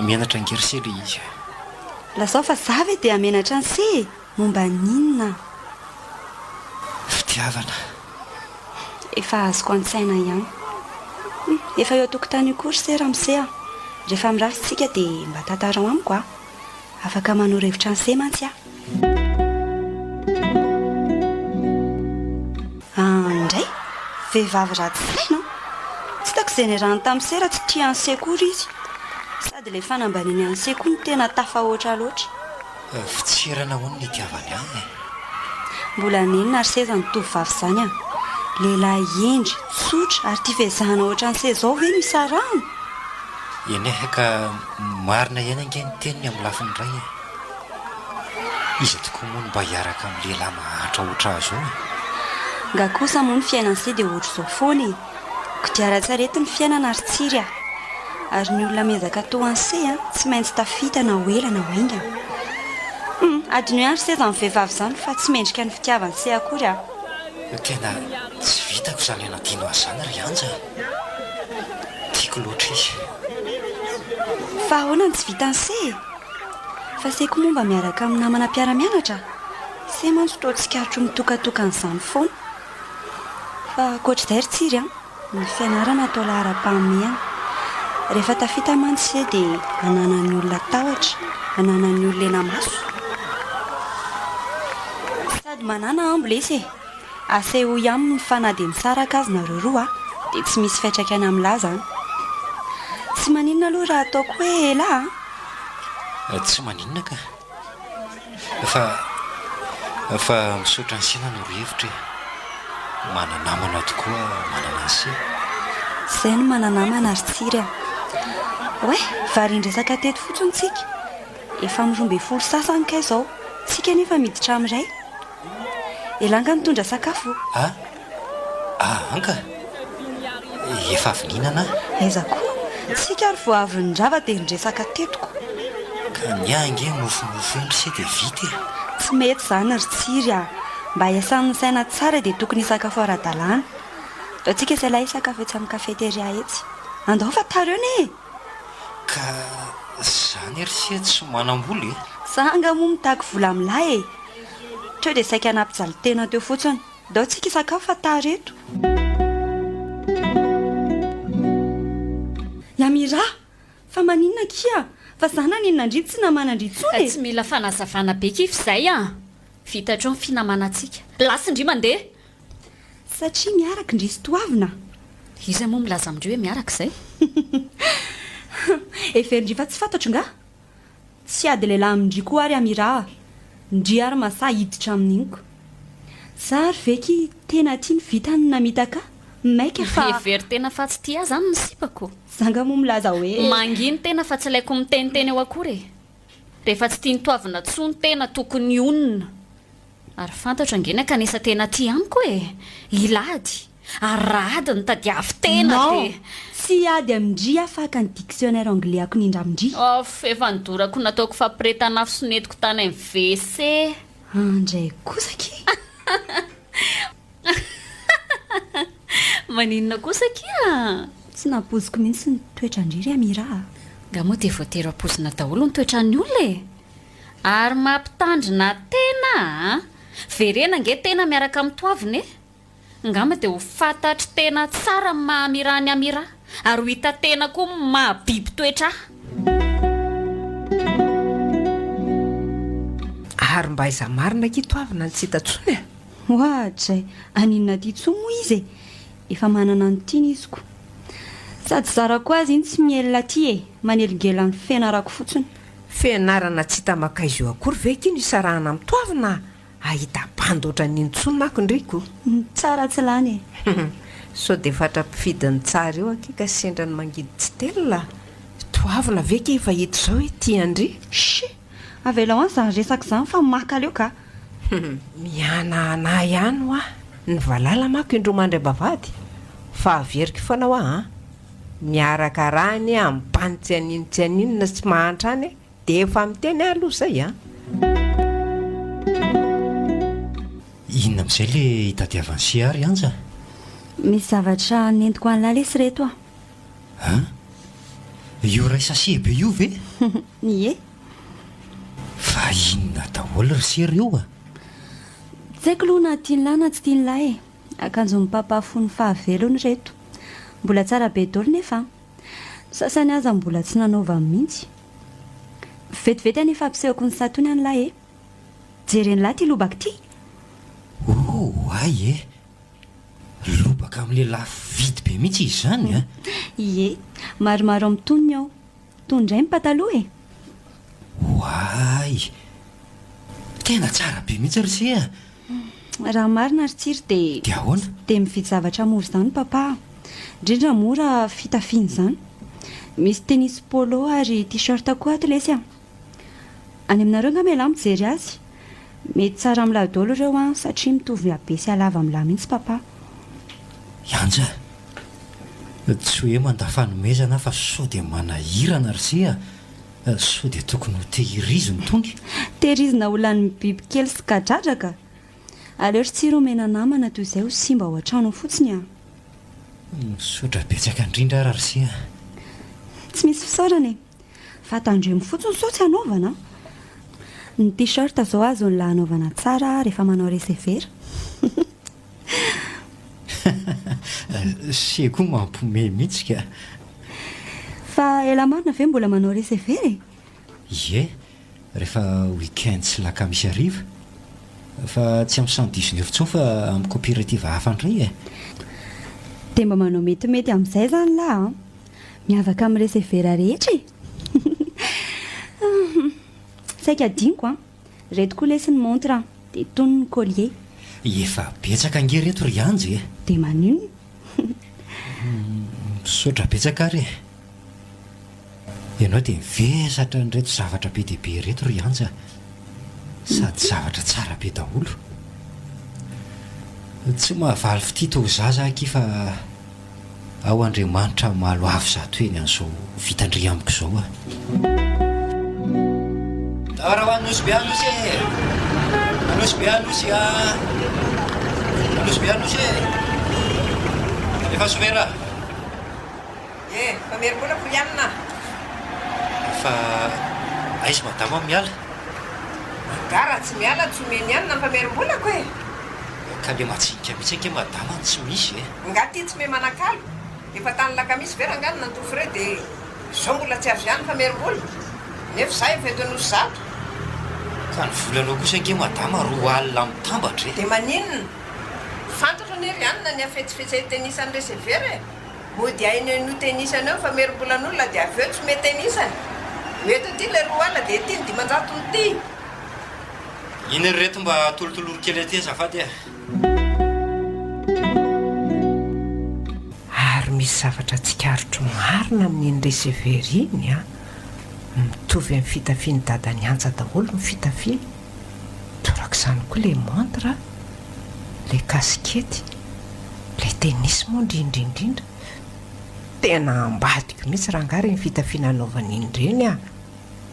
mianatra angerisely izy. Lazao fa za ve dia amenatra ny se? Momba ninona? Fitiavana. Efa azoko an-tsaina ihany. Efa eo tokotany io kory se raha mise a. Rehefa mirafitsika dia mba tantarao amiko a. Afaka manoro-hevitra ny se mantsy a. Indray, vehivavy ratsy saina. Tsy tako izay niarahany tamin'ny se raha tsy tia ny sekory izy. Sady ilay fanambaniny any se koa ny tena tafahoatra loatra. Fitserana hono ny itiavany any e. Mbola nenina ary seza ny tovovavy izany a. Lehilahy endry, tsotra ary tia fehezahana ohatran'se izao ve misy rano? Eny e, ka marina ihany ange ny teniny amin'ny lafiny iray e. Izy tokoa moa no mba hiaraka amin'ny lehilahy mahatra ohatr' azo e. Nga kosa moa ny fiainan'se dia ohatr'izao foana e. Kodiaran-tsarety ny fiainana ary tsiry a. Ary ny olona miezaka toan'se tsy maintsy tafita na ho ela na ho aingana. Adino ihany seza amin'ny vehivavy izany fa tsy mendrika ny fitiavany se akory a. Tena tsy vitako izany anadino azy izany ry anja. Tiako loatra izy. Fa ahoana ny tsy vitany se? Fa se koa momba miaraka amin'ny namana mpiara-mianatra. Se mantsy toa tsikarotro mitokatokan'izany foana. Fa ankoatr'izay ry tsiry ny fianarana atao lahara-pahamehana. Rehefa tafita mantsy se dia ananan'ny olona tahotra, ananan'ny olona ena maso. Sady manana ambolesy e. Ase ho ihany ny fanady misaraka azy nareo roa dia tsy misy fiantraikany amin'ny lahy izany. Tsy maninona aloha raha ataoko hoe lahy. Tsy maninona ka. Fa misaotra ny sena no rohevitra e. Mananamana tokoa manana se. Izay no mananamana ary tsiry a. Oe, varindresaka teto fotsiny tsika. Efa mirombe folo sasany ka izao. Tsika nefa miditra amin'iray. Elanga mitondra sakafo. Anka. Efa avy nihinana. Aiza koa. Tsika ary vao avy nirava dia nidresaka tetoko. Ka niange mofomofo endry se dia vita e. Tsy mety izany ry tsiry a. Mba iasan'ny saina tsara dia tokony sakafo ara-dalàna. Daontsika izay lahy sakafo etsy amin'ny kafeteria etsy. Andao fa tareo ne. Ka zany ery sia tsy manam-bola e. Zanga moa mitaky vola amin'lahy e. Treo dia saika nampijaly tena teo fotsiny. Daontsika sakafo fa tareto. Yamira, fa maninona kia? Fa zana ninona tsy namana ndritsony. Tsy mila fanazavana be kif izay vita hatrao ny finamanantsika. Lasindry mandeha. Satria miaraka indrisy toavina. Iza moa milaza amindreo hoe miaraka izay. Everindry fa tsy fantatro nga. Tsy ady lehilahy amindry koa ary Amira. Ndry ary masa hiditra amin'iniko. Zary veky tena tia ny vitany namitaka. Maika fa Every tena fa tsy tia zany ny sipako. zanga moa milaza hoe Manginy tena fa tsy ilaiko miteniteny eo akory. Rehefa tsy tia ny toavina tsony tena tokony onona. Ary fantatra angena kanesa tena tia amiko e. Ilady. Arady ny tadiavy tena non, tsy ady amindry afaka ny dictionnaire anglais ako nindra amindry. Efa nidorako nataoko fampiretana fisonetiko tany amin'ny WC. Andray kosa ki. Maninona kosa kia? Tsy napoziko mihitsy ny toetrandry Amira. Nga moa dia voatery apozina daholo ny toetran'ny olona e. Ary mampitandrina tena verena nge tena miaraka amin'ny toavina e. Ngamba dia ho fantatry tena tsara mahamira ny Amira. Ary ho hita tena koa mahabiby toetra. Ary mba iza marina ki toavina ny tsy hitantsony e. Ohatray, aninona ty tso moa izy e. Efa manana ny tiany iziko. Sady zarako azy iny tsy mielina ty e. Manelingela ny fianarako fotsiny. Fianarana tsy hita maka izy eo akory ve ki ny isarahana amin'ny toavina. Ahita bandotra nintsony nako ndriko. Tsara tsy lany e. So dia fatra-pifidiny tsara eo akeka sendra ny mangidy tsy telona. Toavina ve ke efa hito izao hoe tiandry. Shi, avela ho any zany resaka izany fa maka leo ka. Miana ihany ho ny valala mako indro mandry bavady. Fa averiko foana ho miaraka rany amin'ny tsy aninona tsy mahantra any dia efa miteny aloha izay Inona amin'izay le hitadiavany siary anja? Misy zavatra nentiko an'lahy lesy reto Io ray sase be io ve? Ie. Fa inona daholo ry sery io Tsy haiko aloha na tiany lahy na tsy tiany lahy e. Akanjon'ny papafony fahavelony reto. Mbola tsara be daholo nefa. Sasany aza mbola tsy nanaova mihitsy. Vetivety anefa ampisehako ny satony any lahy e. Jereny lahy ty lobaka ty. Ay e. Lobaka amin'le lafo vidy be mihitsy izy zany Ie, maromaro amin'ny tonony ao. Tondray ny pataloha e. Ay, tena tsara be mihitsy ry se Raha marina ry tsiry dia ahoana? dia mividy zavatra mora izany papa. Indrindra mora fitafiana izany. Misy tennis polo ary t-shirt koa ato lesy Any aminareo nga mela mijery azy. Mety tsara amin'ny lahy daholo ireo satria mitovy habe sy alava amin'ny lahy mihitsy papa. Anja, tsy hoe mandafanomezana fa sao dia manahirana ry se sao dia tokony ho tehiriziny tony. Tehirizina olan'ny biby kely sy kadradraka. Aleo ry tsiry omena namana toy izay ho simba ao an-trano fotsiny Misaotra betsaka indrindra ry se Tsy misy fisaorana e. Fa tandremo fotsiny sao tsy hanaovana. Ny t-shirt zao azo ny hanaovana tsara rehefa manao resevera. se koa mampome mihitsy ka. Fa ela marina ve mbola manao resevera e? Ie, rehefa week-end sy laka misy ariva. Fa tsy amin'ny 119 intsony fa amin'ny coopérative hafa indray Dia mba manao metimety amin'izay zany lahy miavaka amin'ny resevera rehetra e. Saika adiniko reto koa lesy ny montre dia tony ny collier. Efa betsaka nge reto ry anja Dia maninona? Misaotra betsaka ary ianao dia mivesatra nyreto zavatra be dia be reto ry anja. Sady zavatra tsara be daholo. Tsy mahavaly fitito ho zaza aky fa ao Andriamanitra mahalo avy zato eny an'izao vitandry amiko izao Raha ho anosy be anosy anosy be anosy anosy be anosy efa somera fa merim-bolako ianina fa aizy madama miala gara tsy miala tsy omeny ianina fa merim-bolako e ka le matsinika mihitsy anke madama tsy misy ngaty tsy me manakalo efa tany lakamisy verangany nantofre dia zao mbola tsy avy ihany fa merim-bola nefa za efa eto nosy zato ka ny volanao kosa anke madama 2 alina mitambatra dia maninona fantatra nery ianina ny afetsifetsy tenisany resevera e mody ainy no tenisany eo fa merim-bolan'olona dia avy eo tsy me tenisany mety ty le 2 alina dia ty ny 500 ty iny reto mba tolotoloro kely aty azafady ary misy zavatra tsikarotro marina amin'iny resevera iny a mitovy amin'ny fitafiany dadany anja daholo ny fitafia torak'izany koa le montre le kaskety le tenisy moa indrindraindrindra tena ambadiko mihitsy raha ngary ny fitafiana anaovany iny ireny a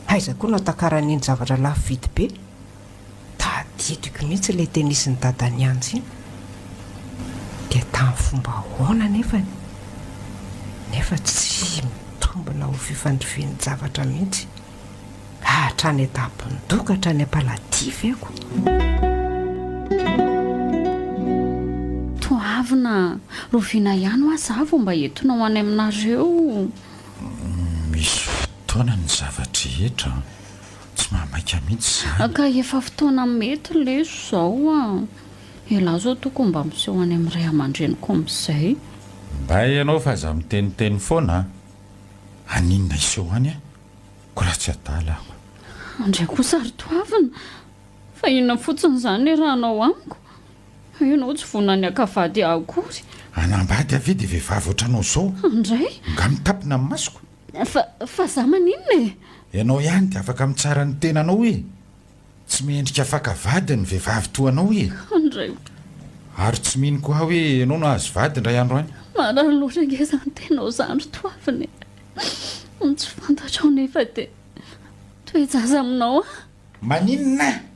aiza koa natakaranyiny zavatra lafo vidy be tadidiko mihitsy le tenisy ny dadany anja iny dia tamin'ny fomba hoana nefa tsy mitombona ho fifandroviany zavatra mihitsy hatrany etapindoka hatrany ampalativeko toavina roviana ihany ho azavo mba entona ho any aminareo misy fotoana ny zavatra etra tsy mahamaika mihitsy zany ka efa fotoana mety leso zao a ela zao toko mba miseho any amin'ray aman-dreniko amin'izay mba ianao fa za miteniteny foana aninona iseho any a ko raha tsy adala aho andray kosa ry toavina fa inona fotsiny izany raha anao amiko ianao tsy vonany akavady akory anambady avy dia vehivavy ohatranao zao andray nga mitapina amin'ny masoko fa za maninona e ianao ihany dia afaka mitsara ny tenanao e tsy miendrika afaka vady ny vehivavy toanao e andray ary tsy mino koa hoe ianao no azo vady ndray andro any marary loatra nge zany tenao zany ry toavina tsy fantatra ao nefa dia toejaza aminao a maninona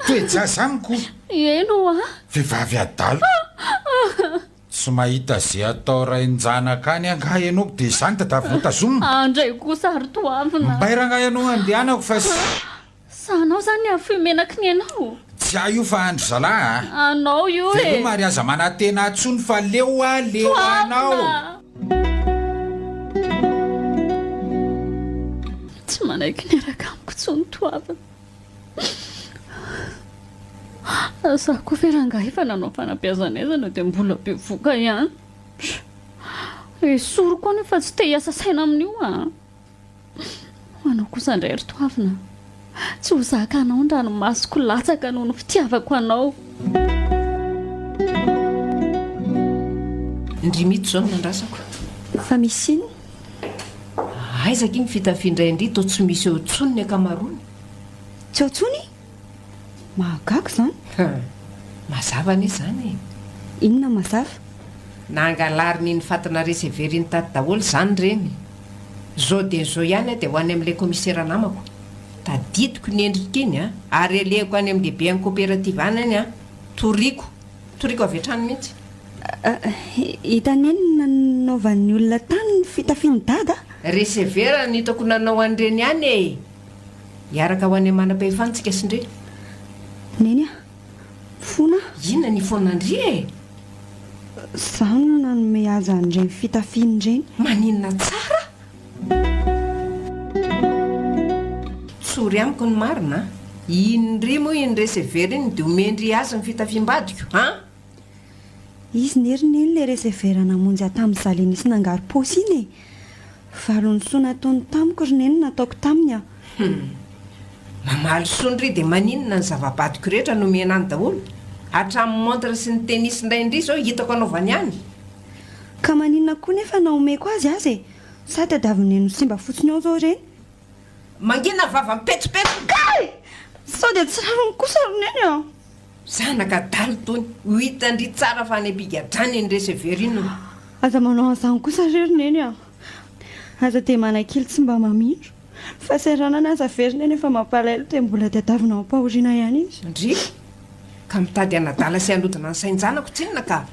toejaza amiko eno a vehivavy adalo tsy mahita zay atao rainjanaka any anga ianao dia izany tadavinao tazomina andray kosa ry toavina mbairanga ianao andehanako fa sanao zany afemenaky ny ianao tsy ah io fa andro zalahy anao io e velo mariaza manantena antsony fa leo anao tsy manaiky niaraka amiko tsony toavina za koa feranga efa nanao fanampihazanaizana dia mbola be voka ihany esory koa nefa tsy te hiasa saina amin'io a anao kosa indray ry toavina tsy ho zaka anao ny ranomasoko latsaka noho ny fitiavako anao indry mito zao nandrasako fa misy iny aizaka iny fitafiandray indry to tsy misy eo tsony ny akamarony tsy otsony mahagago zany mazava ane zany inona mazava nangalariny ny fatina reseveriny tady daholo zany reny zao dia zao ihany a dia ho any amin'ilay komisera namako tadidiko ny endrika iny a ary eleko any amin'ny lehibe any coopérative any any a toriako avy hatrany mihitsy hitany eny nanaovan'ny olona tany ny fitafiany dada resevera ny hitako nanao an'ireny any e hiaraka ho any manam-pahefantsika sindre neny a fona inona ny fonandry e zaho no nanome aza an'ireny fitafiany ireny maninona tsara sory amiko ny marina indry moa iny resevera iny dia omendry azy ny fitafiam-badiko a izy neriny eny le resevera namonjy tamin'ny zalenisy nangary posy iny e valony soa nataony tamiko ry neny nataoko taminy a mamaly sondry dia maninona ny zava-badiko rehetra nomena any daholo hatramin'ny montre sy ny tenisy indray indry zao hitako anaovany any ka maninona koa nefa naomeko azy e sady adaviny no simba fotsiny ao zao ireny mangina vava mipetsopetso sao dia tsy rarony kosa ry neny a zanaka dalo tony ho hitandry tsara fa any abigadrany ny resevera iny aza manao an'izany kosa rery neny a aza dia manakily tsy mba mamindro fa seranana aza veriny efa mampalaelo dia mbola diadavina ao ampahoriana ihany izy ndry ka mitady anadala sy andodina ny sainjanako tsinona ka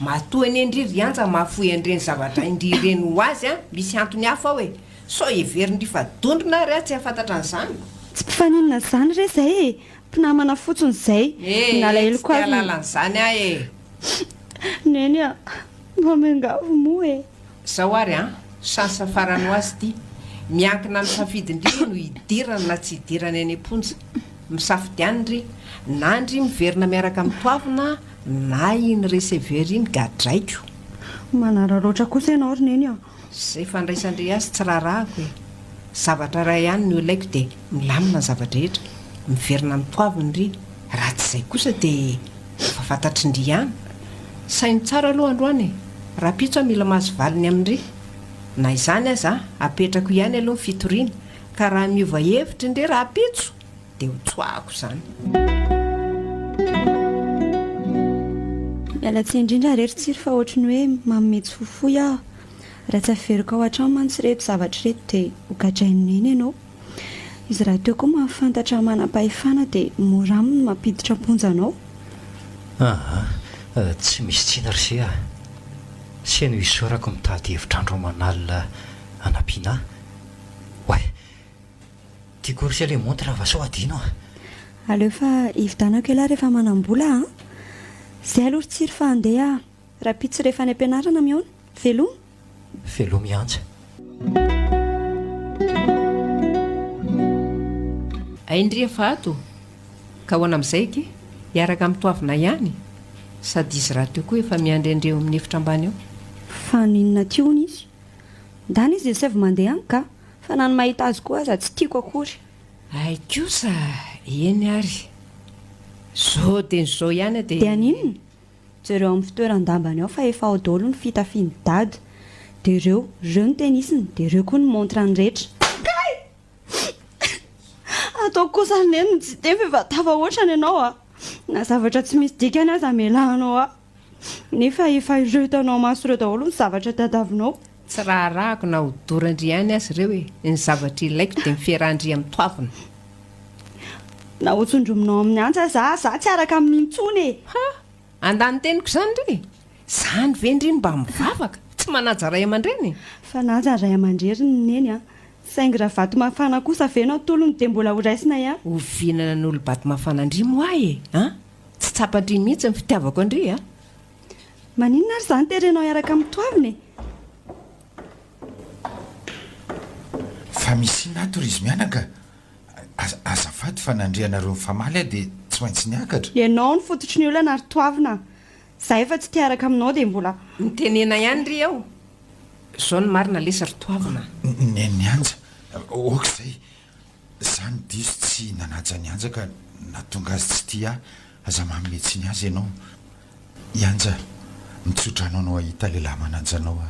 matoa eny indriry anja mahafoy an'ireny zavatra indrireny ho azy a misy antony hafa hoe so everindry fa dondrona ry a tsy afantatra an'izany tsy mpifaninana zany re zay e mpinamana fotsiny zay nalaheloko azy lalan'izany ah e neny a mamengavo moa e zao ary a sasafarany ho azy ity miankina amin'ny safidindry no hidirana na tsy hidirana any am-ponja misafidianindry nandry miverina miaraka mitoavina na iny resevery iny gadraiko manararoatra kosa ianao ry neny a zay fandraisandre azy tsy raharahako e zavatra ray ihany no ilaiko dia milamina zavatra rehetra miverina mitoaviny ry raha tsy izay kosa dia fafantatry ndry ihany sainy tsara aloha androany e raha pitso a mila mahazovaliny amin'ry na izany aza apetrako ihany aloha ny fitoriana ka raha miova hevitry ndre raha pitso dia ho tsoahako izany mialatsy indrindra rery tsiry fa ohatrany hoe mametsy fofoy aho raha tsy averiko ao an-trano mantsy reto zavatra reto dia hogadrainina ianao izy raha teo koa mahafantatra manam-pahefana dia moraminy mampiditra amponjanao tsy misy tsina ry se a sy no isorako mitady hevitrandro manalina anampiana oe tiako ry se le monty raha va so adino a aleo fa hividanako ela rehefa manam-bola a izay aloha ry tsiry fa andeha raha pitsy rehefa any am-pianarana miona veloma felo miantsa aindria fa ato ka hoana amin'izay ke hiaraka mitoavina ihany sady izy raha teo koa efa miandrendreo amin'ny efitra ambany eo fa ninona tiony izy ndany izy dia sy avy mandeha any ka fa nany mahita azy koa aza tsy tiako akory ay kosa eny ary zao dia nyzao ihany a dia aninona jereo amin'ny fitoeran-dambany ao fa efa ao daholo ny fitafiany dady dia ireo no tenisiny dia ireo koa ny montrany rehetra ataoko kosa neny tsy teny fa efa tava ohatrany ianao a na zavatra tsy misy dikany aza amelahanao a nefa efa ireo hitanao maso ireo daholo ny zavatra tadavinao tsy raharahako na hodorandry ihany azy ireo e ny zavatra ilaiko dia mifiarandry amin'ny toavina na hotsondrominao amin'ny anja za tsy araka amin'iny ntsony e andany teniko izany ry zany vendriny mba mivavaka tsy manaja ray aman-dreny fa naja ray aman-dreriny neny a saingy raha vato mafana kosa venao tolony dia mbola horaisina ihany hovinana n'olo bato mafana andry moa e tsy tsapandry mihitsy ny fitiavako andry a maninona ary zany terenao iaraka mitoaviny e fa misy nato ry izy mianaka azafady fa nandrianareo mifamaly a dia tsy maintsy niakatra ianao ny fototry ny olana ary toavina za efa tsy tiaraka aminao dia mbola mitenena ihany ry ao zao ny marina lesa ry toavina nyanja oka izay zany diso tsy nanaja ny anja ka natonga azy tsy tia aza mametsy ny azy ianao ianja mitsotranao anao ahita lehilahy mananjanao a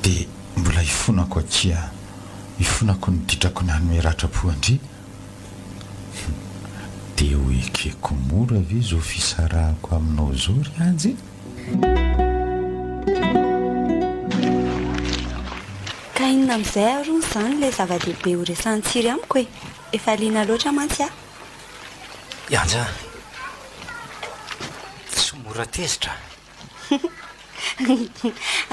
dia mbola hifonako atsia hifonako niditrako ny hanome ratrapo andry dia ho ekeko mora ve zao fisarahako aminao zao ry anjy ka inona amin'izay arony izany ilay zava-dehibe ho resantsiry amiko e efa liana loatra mantsy aho ianja tsy mora tezitra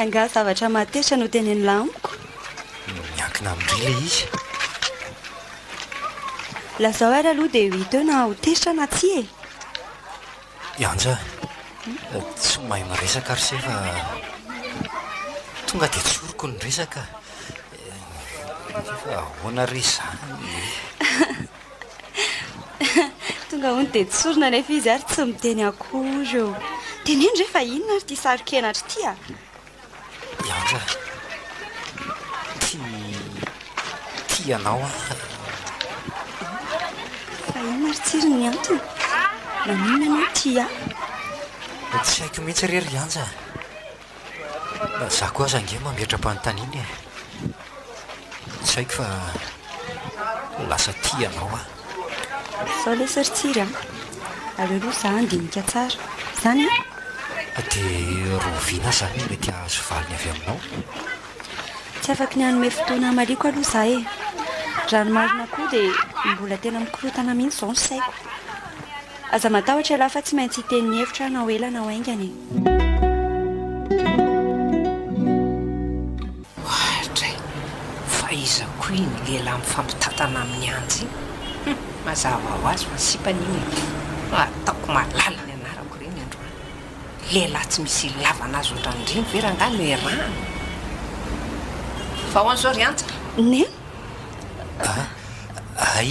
anga zavatra matezitra no tenen'la amiko miankina amin'ry le izy lazao ary aloha dia hita eo na ho tezitra na tsy e ianja tsy mahay miresaka ry se fa tonga dia tsoroko ny resaka fa ahoana ry izany tonga hony dia tsorona nefa izy ary tsy miteny akory eo teneny rehefa inona ary tia sarokenatra ity a ianja tianao a fa inona ary tsiry ny antony nanina anao tia tsy haiko mihitsy rery ianja za koa aza ange mametram-panontaniana e tsy haiko fa lasa tianao a zao lesary tsiry a aleo aloha za andinika tsara zany a dia roviana zany mety azo valiny avy aminao tsy afaky ny hanome fotoana amaliako aloha za e ranomarina koa dia mbola tena mikorotana mihitsy izao ny saiko aza matahotra lafa tsy maintsy hiteniny hevitra na ho ela na ho aingany e toy ny lehilahy mifampitatana amin'ny anjy iny mazava ho azy fa sipaniny ataoko malala ny anarako ireny androany lehilahy tsy misy lavana azy ohatran'ireny verangano erahana fa ho an'izao ry anja ne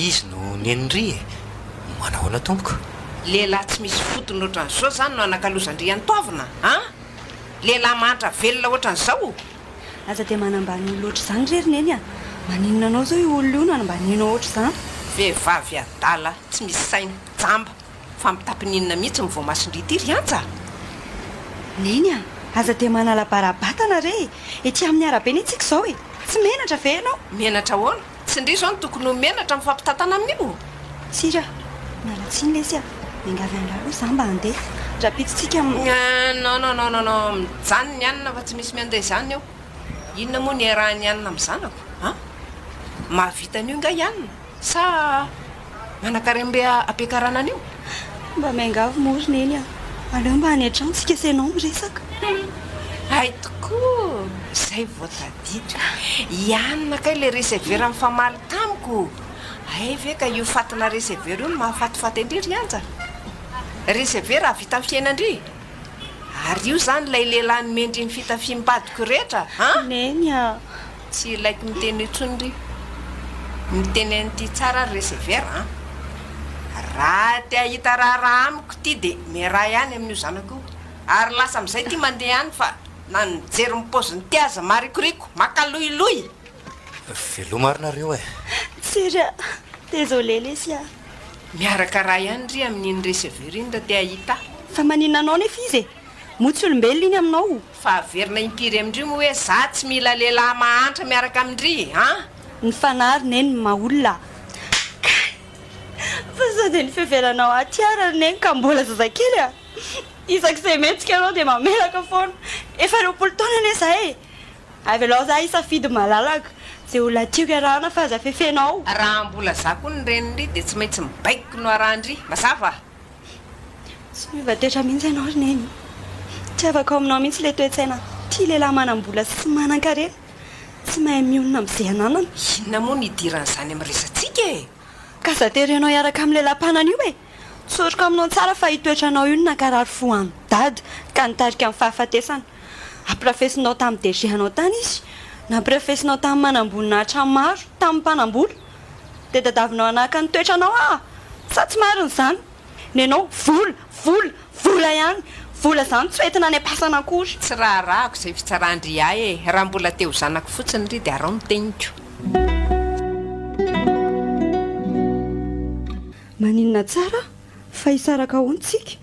izy no nenindry manahoana tompoko lehilahy tsy misy fotony ohatran'izao zany no anakalozandry antovina lehilahy mahantra velona ohatran'izao aza dia manambany olo oatra izany rerineny a maninona anao zao io olona io nanambanina oatra izany vehivavy adala tsy misy saina jamba fa mitapininina mihitsy mivoamason-drity ry anja neny a aza dia manala-barabatana re ety amin'ny arabe ny tsika izao e tsy menatra ve ianao menatra hoana tsy indri zao no tokony ho menatra mifampitatana amin'io sira nalatsiny lesy a mingavy andraloha za mba handeha rapitsitsika non mijanony anina fa tsy misy miandeha izany eo inona moa ny arahany anina amin'ny zanako mahavitany io nga ianina sa manakarembe ampiakarana an'io mba miangavy mory neny a aleo mba any an-trano tsika senao miresaka ay tokoa izay voataditra ianina kay le resevera mifamaly tamiko ay ve ka io fatina resevera io no mahafatifaty indri ry anja resevera avita amin'ny fiainandry ary io zany ilay lehilahy ny mendry ny fitafiam-badiko rehetra neny a tsy ilaiko miteny itsonyndry miteny an'ity tsara ry resevera raha ty ahita raharaha amiko ty dia miraha ihany amin'io zanako io ary lasa amin'izay ty mandeha ihany fa na nijery mipoziny ty aza marikoriko makaloiloy velomarinareo sira désolé lesy a miaraka raha ihany ry amin'iny resevera iny raha ty ahita fa maninona anao nefa izy e motsy olombelona iny aminao fa averina impiry amindry moa hoe za tsy mila lehilahy mahantra miaraka amindry ny fanary neny maolona fa za dia ny fiheveranao atiara neny ka mbola zazakely a isak'izay metsika anao dia mamelaka foana efa 20 taona ane zahay avy alao za isafidy malalaka zay olona tioko arahana fa aza fefenao raha mbola za koa ny renindry dia tsy maintsy mibaikiko no arahandry mazava tsy miva-toetra mihitsy ianao ry neny tsy afaka ao aminao mihitsy le toetsaina tia lehilahy manam-bola sy manan-karena tsy mahay mionona amin'izay ananana inona moa ny idiran'izany amin'ny resantsika e ka za terenao hiaraka amin'ny lehilahy-panana io e tsoroko aminao tsara fa hitoetranao io no nakarary fo any dady ka nitarika amin'ny fahafatesana amprofesinao tamin'ny degeanao tany izy naprofesinao tamin'ny manambonina hatrany maro tamin'ny mpanambola dia dadavinao anahaka nitoetranao sa tsy mariny izany nenao vola ihany vola izany tsy hoentina any am-pasana akory tsy raharahako izay fitsarandry ahy e raha mbola teo zanako fotsiny ry dia arao miteniko maninona tsara fa hisaraka hontsika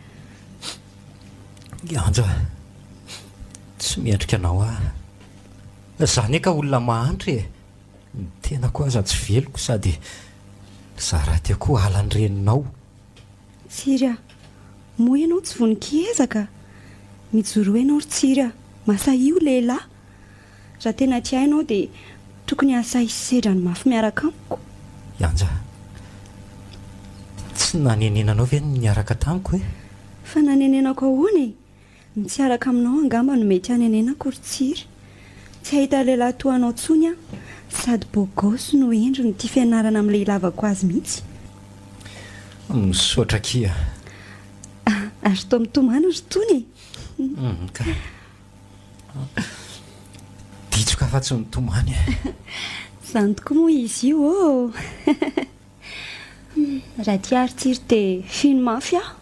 anja tsy miendrika anao zany ka olona mahantry ny tena koa aza tsy veloko sady za raha tia koa alan'reninao tsiry a moa ianao tsy voninkiezaka mijoro ianao ry tsiry a masa io lehilahy raha tena tia ianao dia tokony asa isedra ny mafy miaraka amiko anja tsy nanenenanao ve niaraka tamiko e fa nanenenako ahoana e mitsiaraka aminao angamba no mety hanenenako ry tsiry tsy ahita lehilahy toanao tsony a sady bogosy no endro ny tia fianarana amin'ilay ilavako azy mihitsy misaotra kia ary to mitomany ry tony ka ditsoka fa tsy mitomany izany tokoa moa izy io raha tia ary tsiry dia fino mafy aho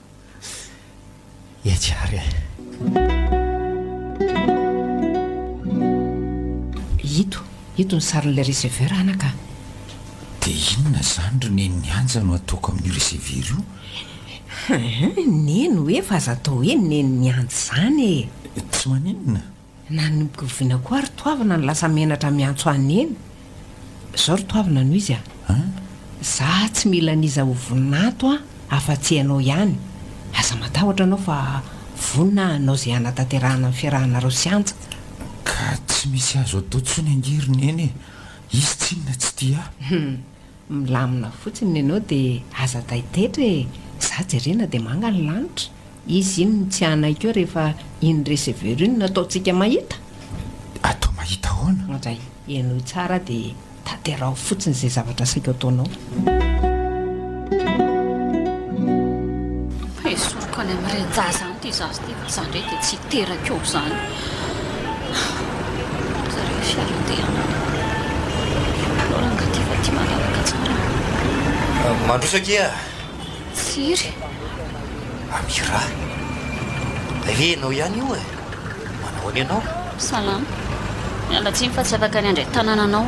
etsiary ito ny sarin'ilay resevera anaka dia inona izany ro neny anja no ataoko amin'ny resevera io neny hoe fa aza atao hoe neny ny anja izany e tsy manenina nanomboka oviana koa ry toavina ny lasa menatra miantso aneny izao ry toavina no izy za tsy mila niza ho voninato afa-tsy ianao ihany aza matahotra anao fa vonina anao izay anatanterahana amin'ny fiarahanareo sy anja ka tsy misy azo atao tsony angiriny eny e izy tsy inona tsy tia milamina fotsiny ianao dia aza taitetra e za jerena dia manga ny lanitra izy iny ny tsy anaikeo rehefa iny resevera iny nataontsika mahita atao mahita hoana ndray ianao tsara dia tanterao fotsiny izay zavatra saika ataonao. esoroko any amin'ireny zany ty zazy ty fa zany ndray dia tsy teraka eo zany zareo fiaran-tehana loranga ty fa ty malalaka tsara mandrosakia tsiry amira ve anao ihany io e manao any ianao salama miala tsiny fa tsy afaka ny andray tanànanao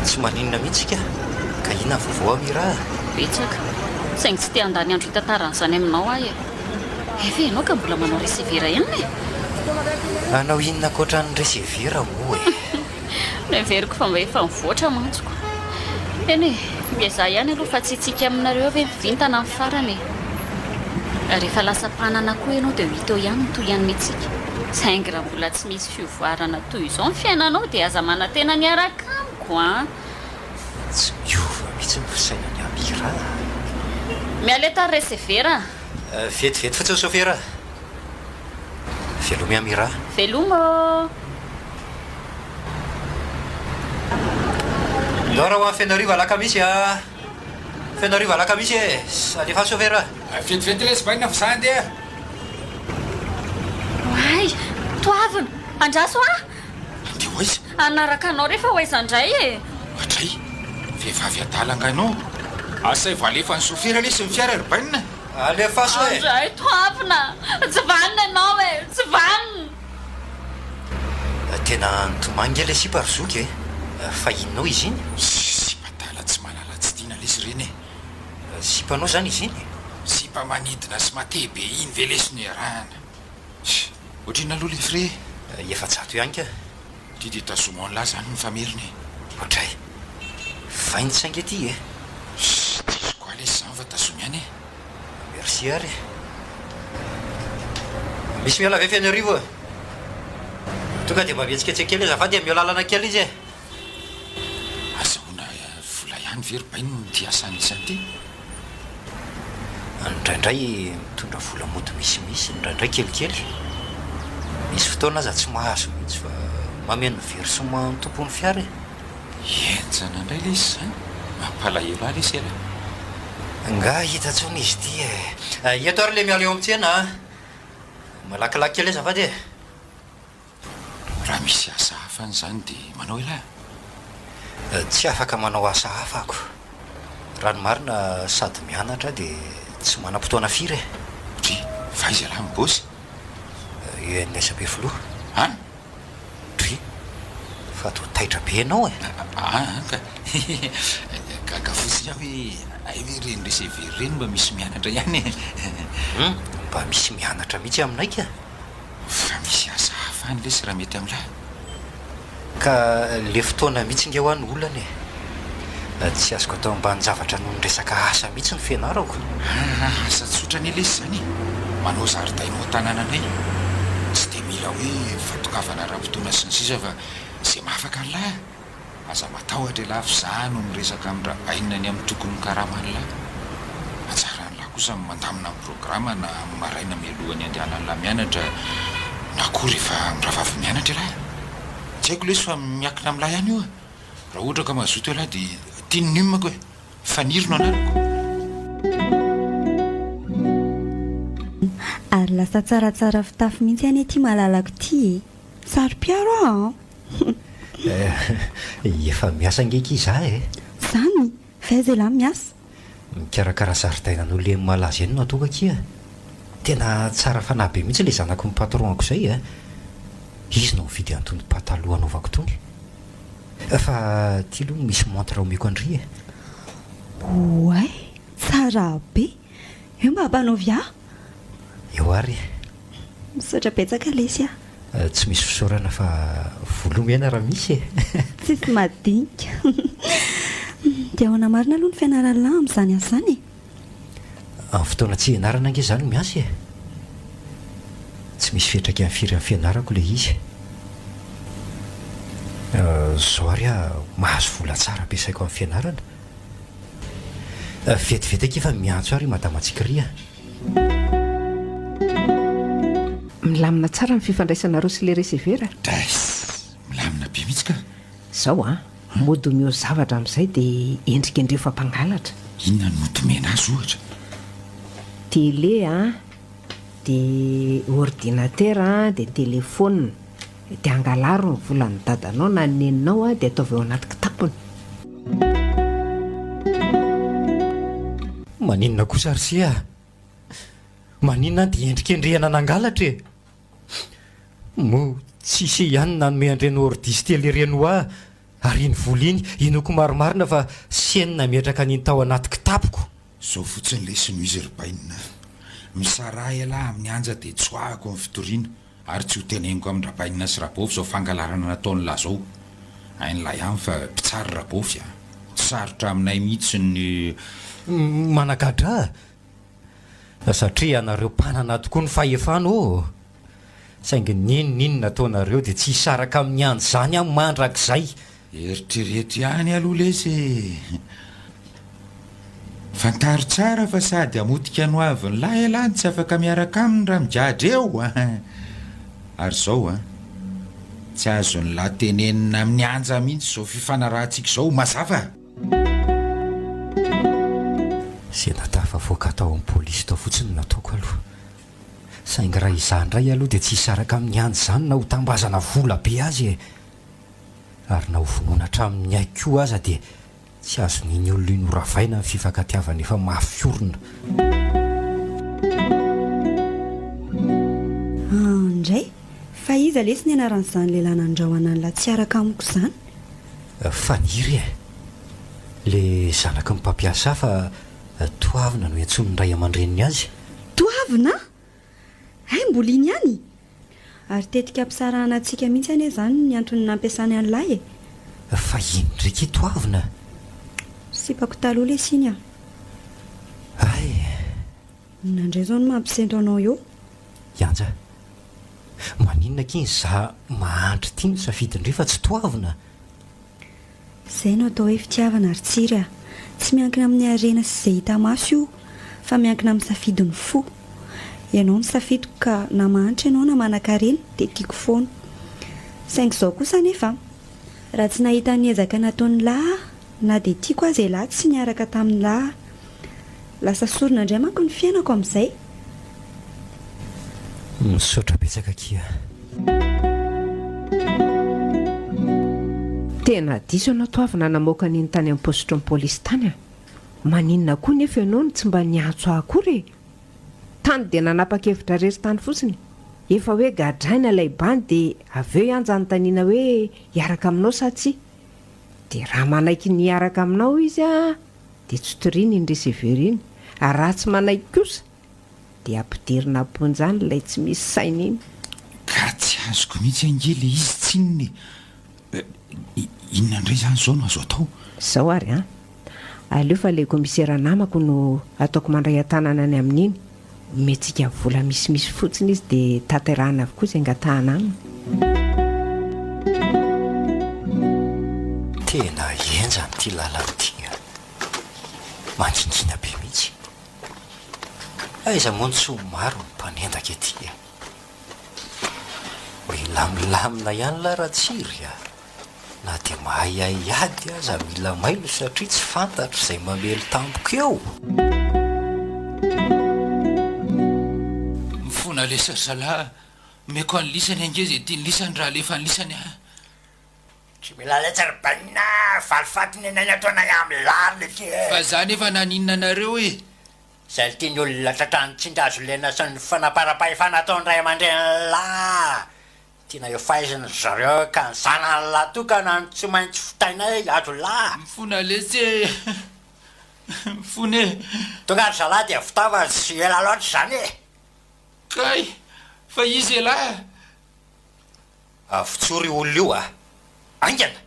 tsy maninona mihitsika ka ina vovao amira betsaka saingy tsy te handany andro hitantaran'izany aminao ahy e ve ianao ka mbola manao resevera ihany e anao inona koatra ny resevera mo e neveriko fa mba efa mivoatra mantsoko eny miaza ihany aloha fa tsy tsika aminareo ave mivintana amin'ny farany rehefa lasa mpanana koa ianao dia hita eo ihany toy ihany mihitsika saingy raha mbola tsy misy fiovoarana toy izao ny fiainanao dia aza manantena niaraka amiko a tsy miova mihitsy nyfisainany amira mialeta ny resevera vetivety fotsiny sofera velomy amira velomo ndao raha ho amin'ny fianariva alakamisy a fianariva alakamisy e alefa sofera vetivety lesy baina fa za andeha ay toavina andraso a andeha ho aiza anaraka anao rehefa ho aizandray e atray vehivavy adalanga anao asay voalefa ny sofera lesy ny fiara ry baina alefa so e andray toavina tsy vanina ianao e tsy vanina tena nitomangy le sipa rozoky e fa inonao izy iny sipatala tsy malala tsy tiana lesy reny e sipanao zany izy iny sipa manidina sy matebe iny ve lesy ny arahana ohatrina aloha le fre efa-jato ihany ka ty de tazomao nylahy zany mifameriny otray vainy saingy ty e tsisy koa lesy zany fa tazomy ihany e merci ary misy miala ave fianarivo e tonga dia mba mietsika tsekely azafady e miolalana kely izy e azahoana vola ihany very bainy ty asany isany ty ndraindray mitondra vola mody misimisy ndraindray kelikely misy fotoana aza tsy mahazo mihitsy fa mameno very sy matompony fiara e enjana indray le izy zany mampalahelo ahy lesy ela nga hita tsony izy ty e eto ary le miala eo amitsena malakilaky kely azafady e raha misy asa hafany zany dia manao elahy tsy afaka manao asa hafa ako raha ny marina sady mianatra dia tsy manam-potoana firy e ry fa izy alahy mibosy enaisabe filoha any ry fa to taitra be anao e gaga fotsiny aho hoe ay hoe reny resevery reny mba misy mianatra ihany e mba misy mianatra mihitsy aminaika fa misy asa hafany lesy raha mety amilahy ka le fotoana mihitsy nge ho an'ny olana e tsy azoko atao mbany zavatra noho ny resaka asa mihitsy ny fianarako asa tsotra ny lesy zany manao zaridainao tanànanay tsy dia mila hoe fatokavana raha-potoana sy ny sisa fa zay mahafaka nylahy aza matahotra lafy za no miresaka amin'ny raha ainina ny amin'ny tokony karaman'lahy atsara nylahy kosa mandamina amin'ny programa na maraina mialohany andehanan'lahy mianatra na koa rehefa miravavy mianatra lahy tsy haiko lesy fa miakina amin'lahy ihany io raha ohatra ka mazoto elahy dia tianynimako e fanirino anarako ary lasa tsaratsara fitafy mihitsy any ty malalako ty sary-piaro a efa miasa ngeky iza e zany faiza lahy miasa mikarakara zaridainan'olo le malaza eny no atoka kia tena tsara fanahy be mihitsy le zanako ny patron-ako zay e izy no mividy antony pataloha anaovako tony fa ty aloha misy montre omeko andry e oay tsara be eo mba hampanaovy aho eo ary misaotra betsaka lesy a tsy misy fisaorana fa volomiana raha misy e tsisy madinika dia ahoana marina aloha ny fianaran'lahy amin'izany asa zany e amin'ny fotoana tsy ianarana ange zany miasa e tsy misy fetraka amin'ny firy amin'ny fianarako le izy zao ary a mahazo vola tsara ampiasaiko amin'ny fianarana vetivety ake efa miantso ary madamatsika ry a milamina tsara ny fifandraisanareo sy le resevera das milamina be mihitsy ka zao a modomeo zavatra amin'izay dia endrika indreo fampangalatra. Inona no motomena azy ohatra? Télé dia ordinatera dia telefona dia angalaro ny volan'ny dadanao na neninao dia ataovy eo anaty kitapony. Maninona kosa rysia? Maninona dia endrikendrehana nangalatra e? Mo tsisy ihany nanome andreny ordistely renoa ary iny voliny inoko maromarina fa senina metraka niny tao anaty kitapoko. Zao fotsiny lesiny izy rybainina. Misara ela amin'ny anja dia tsoahako amin'ny fitoriana ary tsy ho teneniko amin'ny rabainina sy rabofy zao fangalarana nataony lazao. Ain'ilay ihany fa mpitsary rabofy sarotra aminay mihitsy ny manakadra satria anareo mpanana tokoa ny fahefana ô. Saingy ninona nataonareo dia tsy hisaraka amin'ny andro zany amin'ny mandrakizay. Eritreretra ihany aloha lesy. Fantaro tsara fa sady amotika no avy ny lahy elany tsy afaka miaraka aminy raha mijadra eo. Ary zao tsy azo ny latenenina amin'ny anja mihitsy zao fifanarahantsika izao mazava. Zay natafavoaka tao amin'ny polisy tao fotsiny nataoko aloha. Saingy raha izandray aloha dia tsy hisaraka amin'ny andro zany na ho tambazana vola be azy e. Ary na ho vonoana hatramin'ny aiko aza dia tsy azo niny olona iny horavaina ny fifankatiavana efa mafiorina. Indray fa iza lesy ny anaran'izany lehilahy nandrahoana ny lahy tsy araka amiko izany? Faniry le zanaka ny mpampiasa fa toavina no entsony ray aman-dreniny azy. Toavina? Ay, mbola iny ihany. Ary tetika ampisarahana antsika mihitsy anie zany ny antony nampiasany an'ilay e. Fa ino ndraiky toavina? Sipako taloha lesy iny Ay, nandray zao no mampisento anao eo. Yanja, maninona kiny za mahantry tia safidy indray fa tsy toavina? Zay no atao hoe fitiavana ary tsiry tsy miankina amin'ny harena sy izay hita maso io fa miankina amin'ny safidiny fo. Ianao ny safidiko ka na mahantry ianao na manan-karena dia tiako foana. Saingy izao kosa nefa raha tsy nahita ny ezaka nataon'ny lahy na dia tiako azy lahy tsy niaraka tamin'ny lahy, lasa sorona indray manko ny fiainako amin'izay. Misaotra betsaka kia. Tena diso ianao toavina namoaka niny tany amin'ny postro ny polisy tany maninona koa nefa ianao no tsy mba niantso akory. Tany dia nanapa-kevitra rery tany fotsiny. Efa hoe gadraina ilay bany dia avy eo ihany taniana hoe hiaraka aminao sa tsia. Dia raha manaiky ny hiaraka aminao izy dia tsy toriana iny reseveriny. Ary raha tsy manaiky kosa dia ampidirina amponjany ilay tsy misy saina iny. Ka tsy azoko mihitsy angely izy tsinony. Inona indray zany zao no azo atao? Zao ary aleo fa ilay komisera namako no ataoko mandray an-tanana any amin'iny. Metsika vola misimisy fotsiny izy dia tanterahana avokoa izay angatahana aminy. Tena enja n'ity lalana ity mangingina be mihitsy. Aiza moa ny tsy ho maro ny mpanendaka ety. Milamina ihany la raha tsiry na dia mahay ady aza mila mailo satria tsy fantatro izay mamely tampoka eo. Mifona lesa zala meko any lisany ange zay tiany lisany raha alefa ny lisany tsy mila letsary baina falifatiny enany ataona amin'ny lary le ty fa zany efa naninona anareo e. Zay tiany olona tratrany tsindrazo lena sy ny fanaparapahefana ataony ray aman-dreny lahy. Tiana eo fahaizana zareo ka ny zanany lahy tokana tsy maintsy fotainay ato lahy. Mifona lesy mifona e. Tonga ry zalahy dia fitaova tsy ela loatra zany e. Kay fa izy e lahy avotsory olona io aingana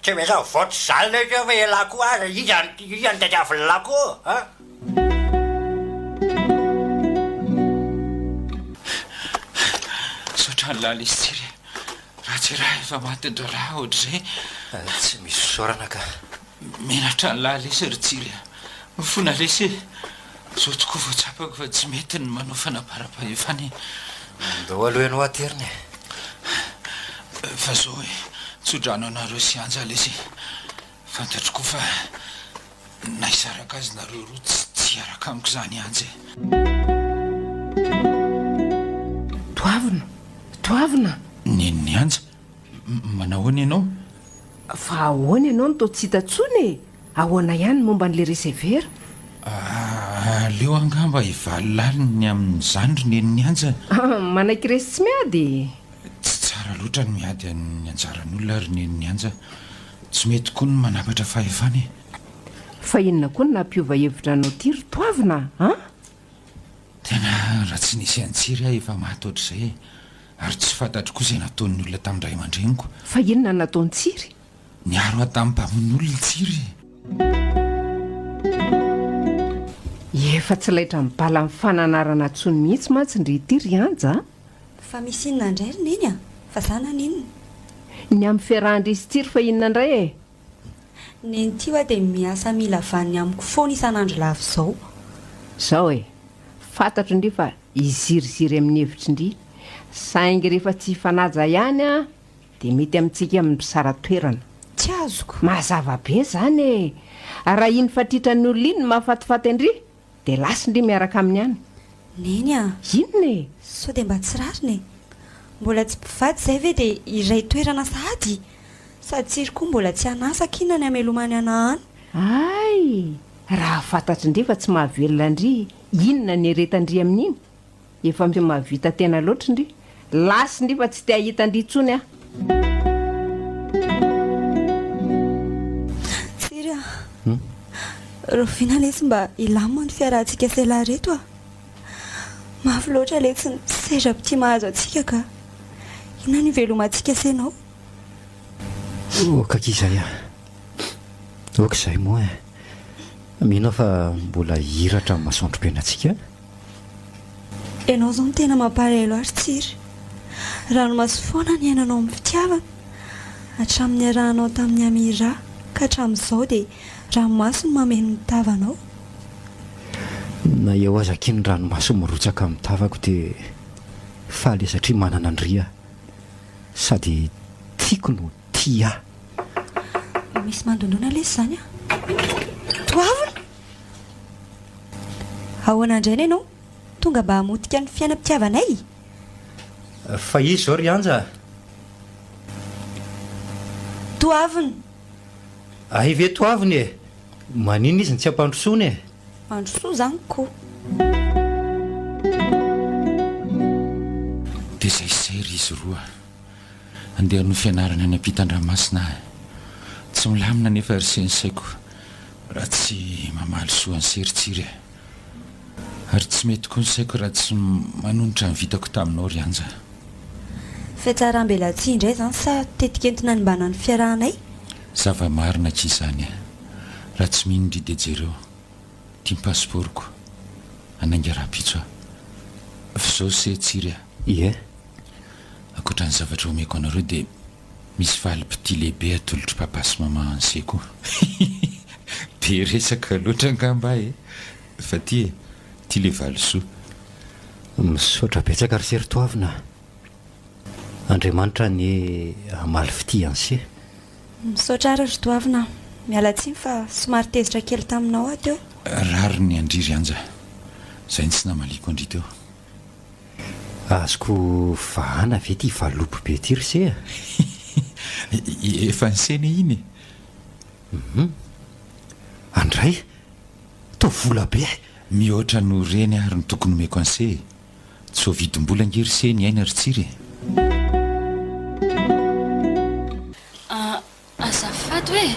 tsy hoe zao voatra zaly letra fa ela koa aza izany tadiavy lahy koa sotrany lahy lesy tsiry raha tsy raha efa matindra lahy ohatr'izay Tsy misy sorana ka menatra ny lahy lesy ry tsiry mifona lesy zao tokoa voatsapako fa tsy mety ny manao fanaparapahefany ndao aloha ianao ateriny fa zao tsodrano anareo sy anja lesy fantatro koa fa naisaraka azy nareo roa tsy araka amiko zany anja toavina nenny anja manahoana ianao fa ahoana ianao no to tsy hitantsony e ahoana ihany momba n'le resevera leo angamba ivallaliny amin'izany ry nenny anja manaiky resy tsy miady tsy tsara loatra ny miady ny anjaran'olona ry nenny anja tsy mety koa ny manapatra fahefany fa inona koa ny nampiova hevitra anao ty ry toavina tena raha tsy nisy antsiry aho efa mahataotra izay ary tsy fantatro koa izay nataon'ny olona tamin'ny ray aman-dreniko fa inona nataontsiry niaro aho tamin'ny mpamonin'olona tsiry efa tsy laitra mibala amin'ny fananarana tsony mihitsy matsindry ity ry anja fa misy inona indray ry neny fa zana ninona ny amin'ny fiarahandrisy tsiry fa inona indray e neny ty hoa dia miasa mila vanny amiko foana isan'andro lava izao e fantatro indri fa iziriziry amin'ny hevitry indri saingy rehefa tsy hifanaja ihany dia mety amintsika amin'ny mpisara toerana tsy azoko mazava be zany e raha iny fatritra ny olona iny mahafatifaty indri dia lasa indri miaraka amin'ny any neny inona e sao dia mba tsy rariny mbola tsy mpivady izay ve dia iray toerana sady sady tsiry koa mbola tsy hanasaka inona ny amelomany ana any ay raha fantatry indri fa tsy mahavelona indri inona ny eretandri amin'iny efa mahavita tena loatra indri lasa indri fa tsy te hahita indri tsony tsiry rovina lesy mba ilamina ny fiarahantsika sela reto mafy loatra le tsy sezra-pity mahazo atsika ka inona ny velomantsika senao okakizay okizay moa mino fa mbola hiratra amin'ny masoandrom-piainantsika ianao zao ny tena mampalahelo ary tsiry ranomaso foana ny ainanao amin'ny fitiavana hatramin'ny arahanao tamin'ny amira ka hatramin'izao dia ranomaso no mameno ny tavanao na eo azakiny ranomaso mirotsaka amin'ny tavako dia faly satria manana andria sady tiako no tia misy mandondona lesy zany toavina ahoana indraina ianao tonga mba hamotika ny fiainam-pitiavanay fa izy zao ry anja toavina ay ve toaviny e manina izy ny tsy ampandrosony e androsoa zany koa dia izay sery izy roa andeha no fianarana any ampitan-dranomasina tsy milamina nefa ry sensaiko raha tsy mamaly soa ny seritsiry ary tsy mety koa ny saiko raha tsy manonotra ny vitako taminao ry anja fiatsarambela tsy indray zany sa tetikentina ny mbana ny fiarahanay zava-marina ky izany raha tsy minondry dia jereo tia pasporoko anainga raha-pitso fa zao setsiry ie akoatra ny zavatra omeko anareo dia misy valim-piti lehibe atolotry papasy mama anseko be resaka loatra angamba fa tia le valosoa misaotra betsaka ry sery toavina andriamanitra ny amaly fiti anse misaotra ary ry toavina miala tsiny fa somary tezitra kely taminao aho teo rary ny andriry anja izay ny tsy namaliko andry teo azoko vahana ve ty valopo be ty ry se efa nysena iny andray to vola be mihoatra no reny ary ny tokony omeko anse tsy ho vidim-bola angery se ny aina ry tsiry azafady hoe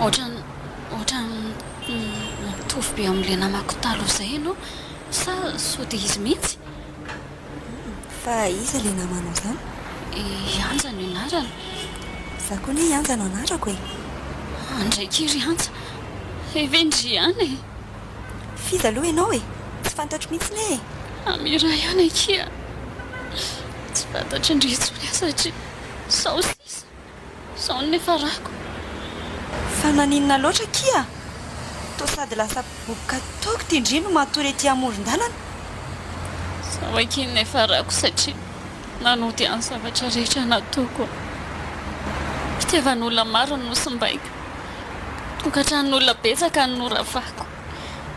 ohatra mitovy be amin'ile namako talo izay ianao sa sao dia izy mihitsy fa iza le namanao zany ianja no anarana za koa ny ianja no anarako andraiky ry anja evendry ihany fiza aloha ianao tsy fantatro mihitsy ny amira ihany akia tsy fantatry ndritsony satria sao sisa sao nefa rako fa naninona loatra kia to sady lasa boboka toko ty indri no matory ety amoron-dalana sao akiny nefa rako satria nanoty any zavatra rehetra nataoko tevan'olona maro no nosimbaiko, tokatran'olona betsaka no noravako,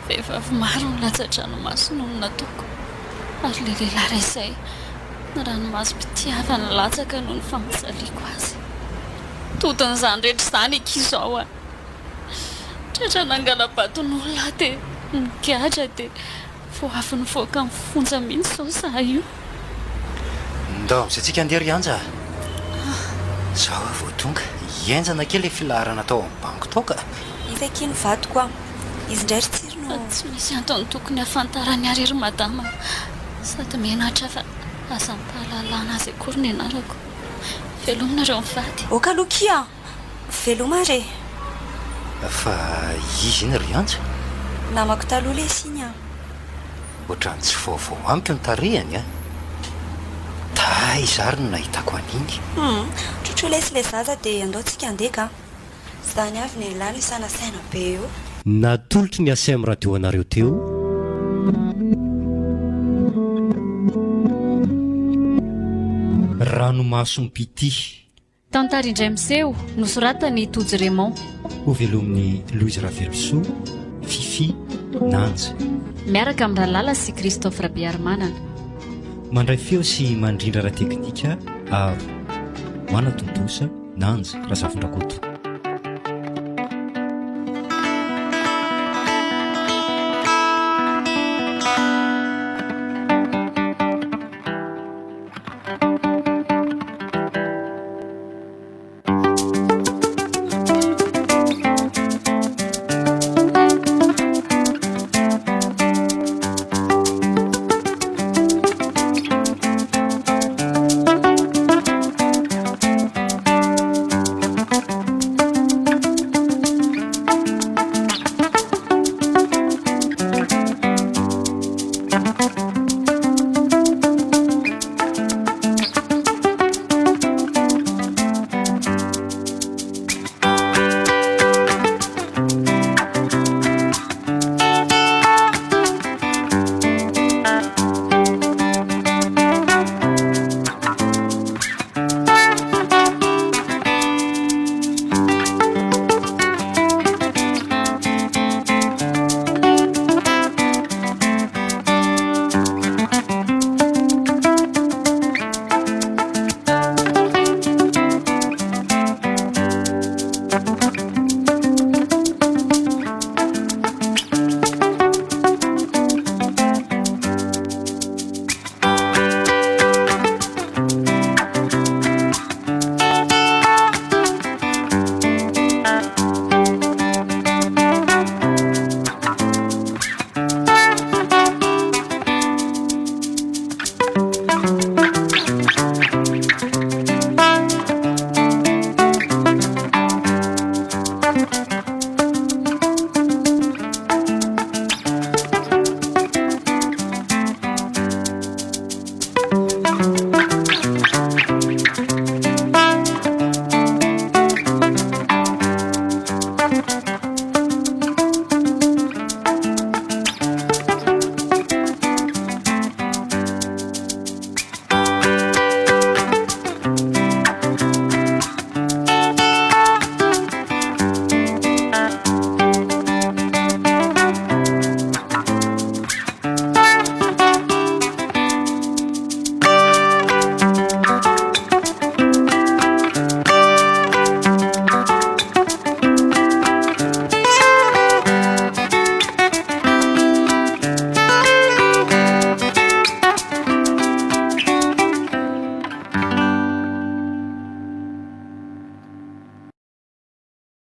vehivavy maro no latsa-dranomaso no nataoko, ary le lehilahy ray izay RANOMASOM-PITIA ny latsaka no ny famasaliako azy. Totin'izany rehetra izany ikizao a, tratra nangala-baton'olona dia nikatra dia vao avy nivoaka amin'ny fonja mihitsy izao zaho io. Ndao amin'izay tsika andeha ry anja. Zaho vao tonga hienjana kely le filaharana tao amin'ny banky tao ka. Iza kiny vatoko a, izy indray ry tsirino. Tsy misy antony tokony hafantarany ary ry madama, sady menatra fa aza mpahalalana azy akory ny anarako. Velominareo mivady. Oka lokia, veloma re. Fa izy iny ry anja. Namako taloha le siny a. Ohatrany tsy vaovao amiko ny tarehany a. Izary no nahitako an'iny. Trotro lesy le zaza dia andaontsika andeha ka. Izany avy ny lany isanasaina be eo. Natolotry ny Aceem radio anareo teo. RANOMASOM-PITIA. Tantara Indray Miseho nosoratany Tojo Raymond. Ho velomin'ny Louise Ravelsoa, Fifi Nanja. Miaraka amin'ny Ralala sy Christophe Rabiarmanana. Mandray feo sy mandrindra ra teknika Araho. Manatontosa Nanja Razafindrakoto.